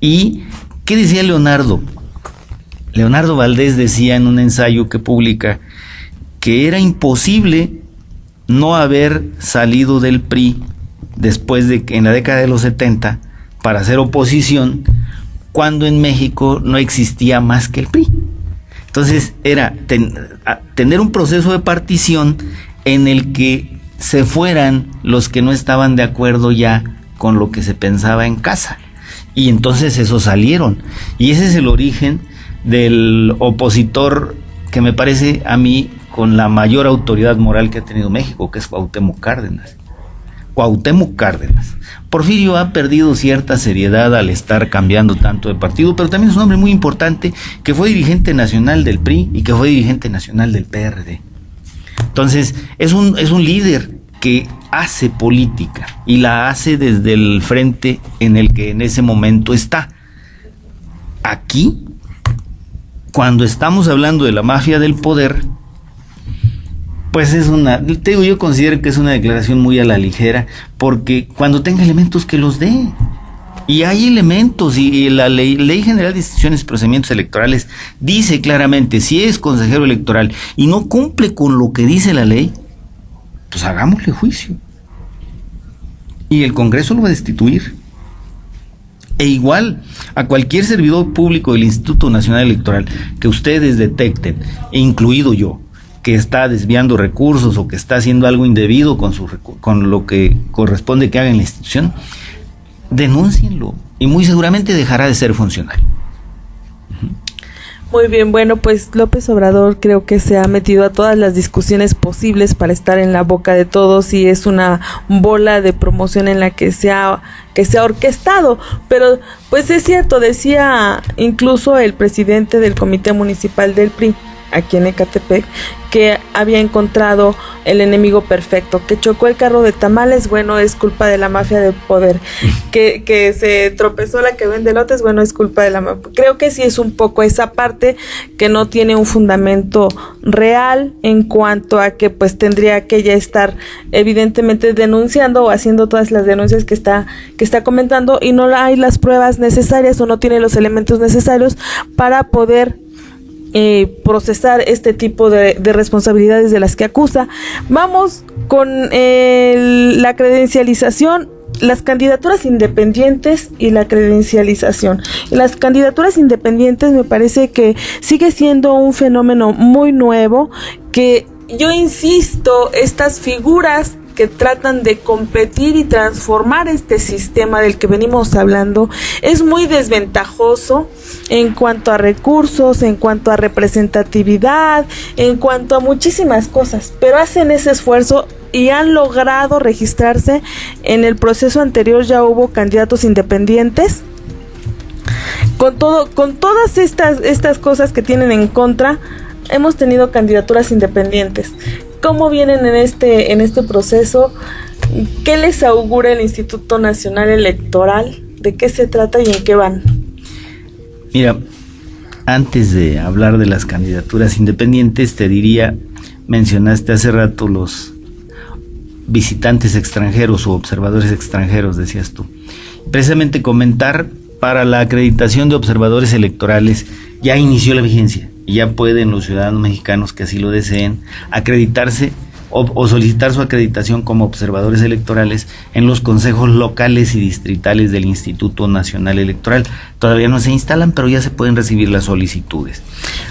¿Y qué decía Leonardo? Leonardo Valdés decía en un ensayo que publica que era imposible no haber salido del PRI después de que en la década de los 70 para hacer oposición, cuando en México no existía más que el PRI. Entonces era tener un proceso de partición en el que se fueran los que no estaban de acuerdo ya con lo que se pensaba en casa, y entonces esos salieron, y ese es el origen del opositor que me parece a mí con la mayor autoridad moral que ha tenido México, que es Cuauhtémoc Cárdenas. Cuauhtémoc Cárdenas. Porfirio ha perdido cierta seriedad al estar cambiando tanto de partido, pero también es un hombre muy importante que fue dirigente nacional del PRI y que fue dirigente nacional del PRD. Entonces, es un líder que hace política y la hace desde el frente en el que en ese momento está. Aquí, cuando estamos hablando de la mafia del poder, pues yo considero que es una declaración muy a la ligera, porque cuando tenga elementos que los dé. Y hay elementos, y la Ley General de Instituciones y Procedimientos Electorales dice claramente, si es consejero electoral y no cumple con lo que dice la ley, pues hagámosle juicio. Y el Congreso lo va a destituir. E igual a cualquier servidor público del Instituto Nacional Electoral que ustedes detecten, incluido yo, que está desviando recursos o que está haciendo algo indebido con lo que corresponde que haga en la institución, denúncienlo y muy seguramente dejará de ser funcionario. Muy bien, bueno, pues López Obrador creo que se ha metido a todas las discusiones posibles para estar en la boca de todos y es una bola de promoción en la que se ha orquestado, pero pues es cierto, decía incluso el presidente del Comité Municipal del PRI aquí en Ecatepec, que había encontrado el enemigo perfecto, que chocó el carro de tamales, bueno, es culpa de la mafia del poder, que se tropezó la que vende lotes, bueno, es culpa de la mafia. Creo que sí es un poco esa parte que no tiene un fundamento real en cuanto a que pues tendría que ya estar evidentemente denunciando o haciendo todas las denuncias que está comentando y no hay las pruebas necesarias o no tiene los elementos necesarios para poder procesar este tipo de responsabilidades de las que acusa. Vamos con la credencialización, las candidaturas independientes y la credencialización. Las candidaturas independientes me parece que sigue siendo un fenómeno muy nuevo, que yo insisto, estas figuras que tratan de competir y transformar este sistema del que venimos hablando es muy desventajoso en cuanto a recursos, en cuanto a representatividad, en cuanto a muchísimas cosas, pero hacen ese esfuerzo y han logrado registrarse. En el proceso anterior ya hubo candidatos independientes. Con todas estas cosas que tienen en contra, hemos tenido candidaturas independientes. ¿Cómo vienen en este proceso? ¿Qué les augura el Instituto Nacional Electoral? ¿De qué se trata y en qué van? Mira, antes de hablar de las candidaturas independientes, te diría, mencionaste hace rato los visitantes extranjeros o observadores extranjeros, decías tú. Precisamente comentar, para la acreditación de observadores electorales ya inició la vigencia. Y ya pueden los ciudadanos mexicanos que así lo deseen acreditarse o solicitar su acreditación como observadores electorales en los consejos locales y distritales del Instituto Nacional Electoral. Todavía no se instalan, pero ya se pueden recibir las solicitudes.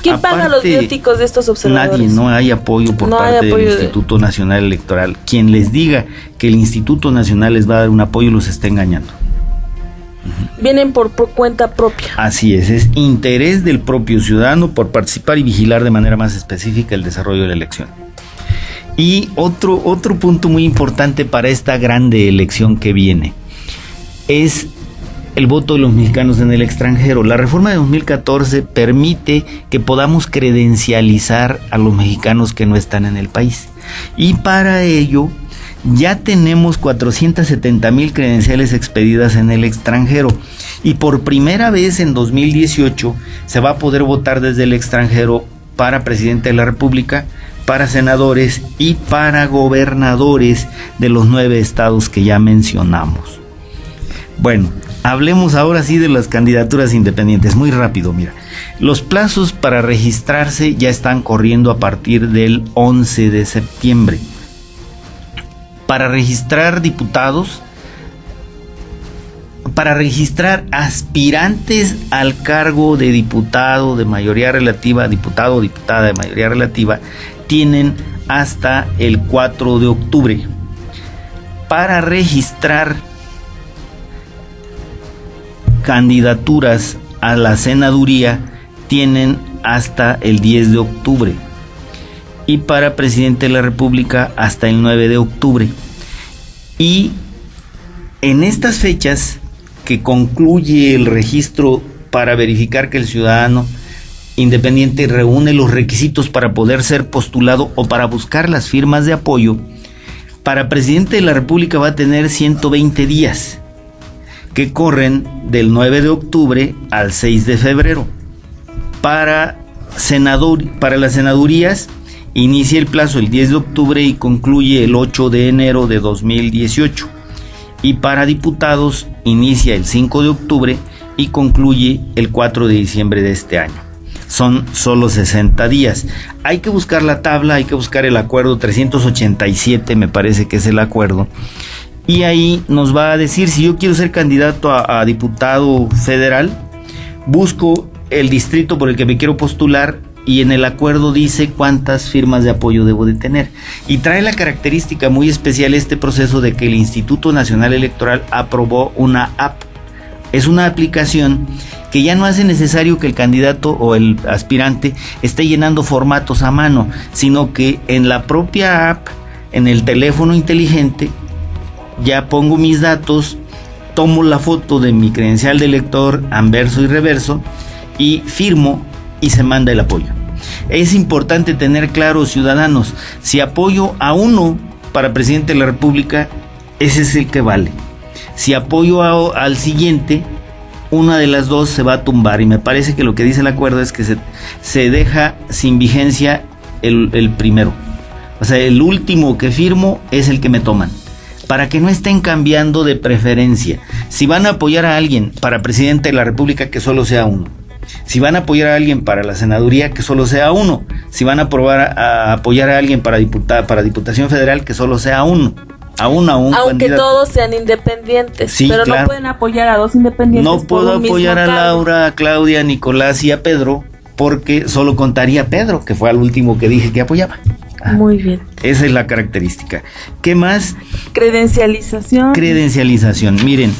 ¿Quién paga los viáticos de estos observadores? Nadie, no hay apoyo por parte del Instituto Nacional Electoral. Quien les diga que el Instituto Nacional les va a dar un apoyo los está engañando. Vienen por cuenta propia. Así es interés del propio ciudadano por participar y vigilar de manera más específica el desarrollo de la elección. Y otro punto muy importante para esta grande elección que viene es el voto de los mexicanos en el extranjero. La reforma de 2014 permite que podamos credencializar a los mexicanos que no están en el país. Y para ello ya tenemos 470,000 credenciales expedidas en el extranjero y por primera vez en 2018 se va a poder votar desde el extranjero para presidente de la República, para senadores y para gobernadores de los 9 estados que ya mencionamos. Bueno, hablemos ahora sí de las candidaturas independientes, muy rápido. Mira, los plazos para registrarse ya están corriendo a partir del 11 de septiembre. Para registrar diputados, para registrar aspirantes al cargo de diputado de mayoría relativa, diputado o diputada de mayoría relativa, tienen hasta el 4 de octubre. Para registrar candidaturas a la senaduría, tienen hasta el 10 de octubre. Y para presidente de la República hasta el 9 de octubre. Y en estas fechas que concluye el registro para verificar que el ciudadano independiente reúne los requisitos para poder ser postulado o para buscar las firmas de apoyo, para presidente de la República va a tener 120 días que corren del 9 de octubre al 6 de febrero. Para las senadurías inicia el plazo el 10 de octubre y concluye el 8 de enero de 2018. Y para diputados inicia el 5 de octubre y concluye el 4 de diciembre de este año. Son solo 60 días. Hay que buscar la tabla, hay que buscar el acuerdo 387, me parece que es el acuerdo. Y ahí nos va a decir, si yo quiero ser candidato a diputado federal, busco el distrito por el que me quiero postular y en el acuerdo dice cuántas firmas de apoyo debo de tener. Y trae la característica muy especial este proceso de que el Instituto Nacional Electoral aprobó una app. Es una aplicación que ya no hace necesario que el candidato o el aspirante esté llenando formatos a mano, sino que en la propia app, en el teléfono inteligente, ya pongo mis datos, tomo la foto de mi credencial de elector, anverso y reverso, y firmo y se manda el apoyo. Es importante tener claro, ciudadanos, si apoyo a uno para presidente de la República, ese es el que vale. Si apoyo al siguiente, una de las dos se va a tumbar, y me parece que lo que dice el acuerdo es que se deja sin vigencia el primero. O sea, el último que firmo es el que me toman, para que no estén cambiando de preferencia. Si van a apoyar a alguien para presidente de la República, que solo sea uno. Si van a apoyar a alguien para la senaduría, que solo sea uno. Si van a apoyar a alguien para diputación federal, que solo sea uno. Aunque candidato. Todos sean independientes, sí, pero claro. No pueden apoyar a dos independientes. No puedo apoyar a Laura, a Claudia, a Nicolás y a Pedro, porque solo contaría Pedro, que fue al último que dije que apoyaba. Muy bien. Esa es la característica. ¿Qué más? Credencialización. Miren,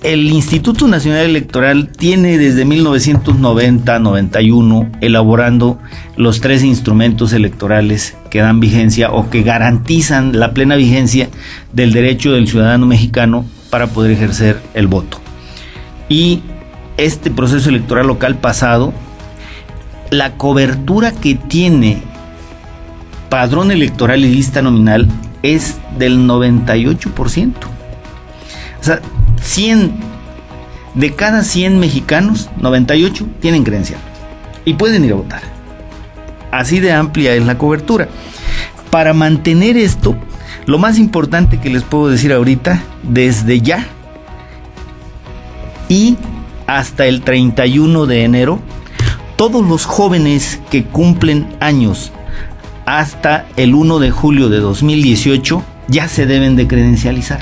el Instituto Nacional Electoral tiene desde 1990-91 elaborando los 3 instrumentos electorales que dan vigencia o que garantizan la plena vigencia del derecho del ciudadano mexicano para poder ejercer el voto. Y este proceso electoral local pasado, la cobertura que tiene padrón electoral y lista nominal es del 98%. O sea, 100 de cada 100 mexicanos, 98 tienen credencial y pueden ir a votar. Así de amplia es la cobertura. Para mantener esto, lo más importante que les puedo decir ahorita, desde ya y hasta el 31 de enero, todos los jóvenes que cumplen años hasta el 1 de julio de 2018 ya se deben de credencializar.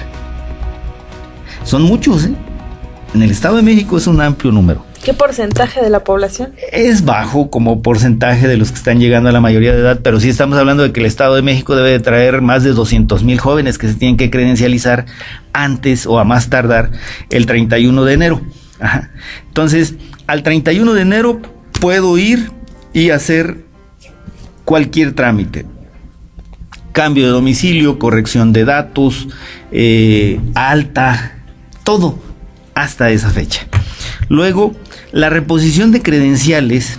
Son muchos, ¿eh? En el Estado de México es un amplio número. ¿Qué porcentaje de la población? Es bajo como porcentaje de los que están llegando a la mayoría de edad, pero sí estamos hablando de que el Estado de México debe de traer más de 200,000 jóvenes que se tienen que credencializar antes o a más tardar el 31 de enero. Ajá. Entonces, al 31 de enero puedo ir y hacer cualquier trámite. Cambio de domicilio, corrección de datos, alta, todo hasta esa fecha. Luego, la reposición de credenciales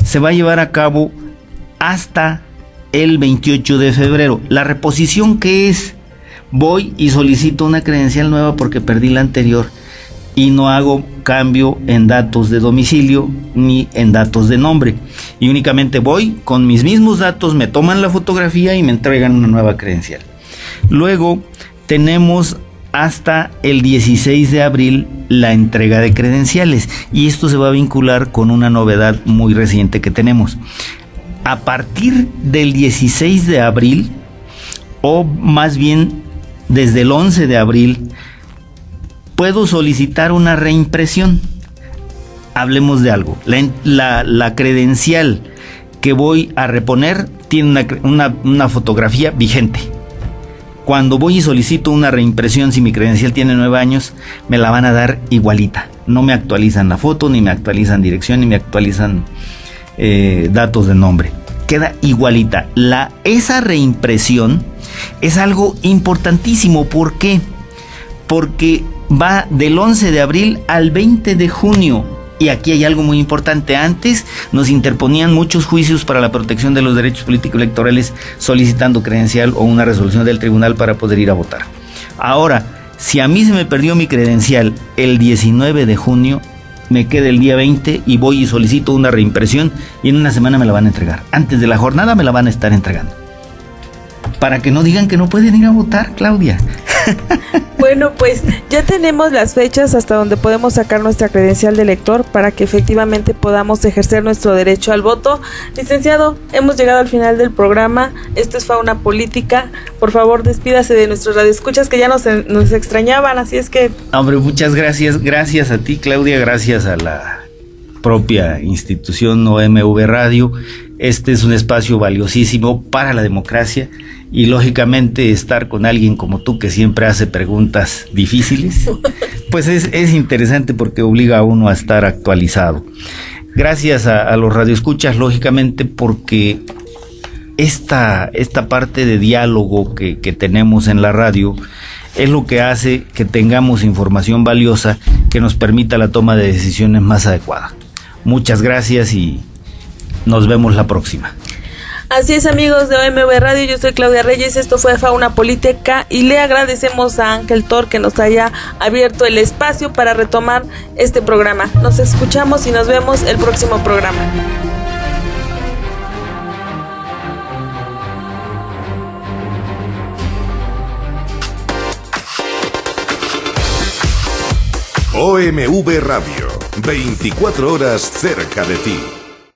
se va a llevar a cabo hasta el 28 de febrero. La reposición, ¿qué es? Voy y solicito una credencial nueva porque perdí la anterior y no hago cambio en datos de domicilio ni en datos de nombre. Y únicamente voy con mis mismos datos, me toman la fotografía y me entregan una nueva credencial. Luego tenemos hasta el 16 de abril la entrega de credenciales, y esto se va a vincular con una novedad muy reciente que tenemos. A partir del 16 de abril, o más bien desde el 11 de abril, puedo solicitar una reimpresión. Hablemos de algo. La credencial que voy a reponer tiene una fotografía vigente. Cuando voy y solicito una reimpresión, si mi credencial tiene 9 años, me la van a dar igualita. No me actualizan la foto, ni me actualizan dirección, ni me actualizan datos de nombre. queda igualita. Esa reimpresión es algo importantísimo. ¿Por qué? Porque va del 11 de abril al 20 de junio. Y aquí hay algo muy importante. Antes nos interponían muchos juicios para la protección de los derechos políticos electorales solicitando credencial o una resolución del tribunal para poder ir a votar. Ahora, si a mí se me perdió mi credencial el 19 de junio, me queda el día 20 y voy y solicito una reimpresión y en una semana me la van a entregar. Antes de la jornada me la van a estar entregando. Para que no digan que no pueden ir a votar, Claudia. Bueno, pues ya tenemos las fechas hasta donde podemos sacar nuestra credencial de elector para que efectivamente podamos ejercer nuestro derecho al voto. Licenciado, hemos llegado al final del programa. Esto es Fauna Política. Por favor, despídase de nuestros radioescuchas que ya nos extrañaban, así es que... Hombre, muchas gracias. Gracias a ti, Claudia, gracias a la propia institución OMV Radio. Este es un espacio valiosísimo para la democracia y lógicamente estar con alguien como tú que siempre hace preguntas difíciles, pues es interesante porque obliga a uno a estar actualizado. Gracias a los radioescuchas, lógicamente, porque esta parte de diálogo que tenemos en la radio es lo que hace que tengamos información valiosa que nos permita la toma de decisiones más adecuada. Muchas gracias y nos vemos la próxima. Así es, amigos de OMV Radio, yo soy Claudia Reyes, esto fue Fauna Política y le agradecemos a Ángel Tor que nos haya abierto el espacio para retomar este programa. Nos escuchamos y nos vemos el próximo programa. OMV Radio, 24 horas cerca de ti.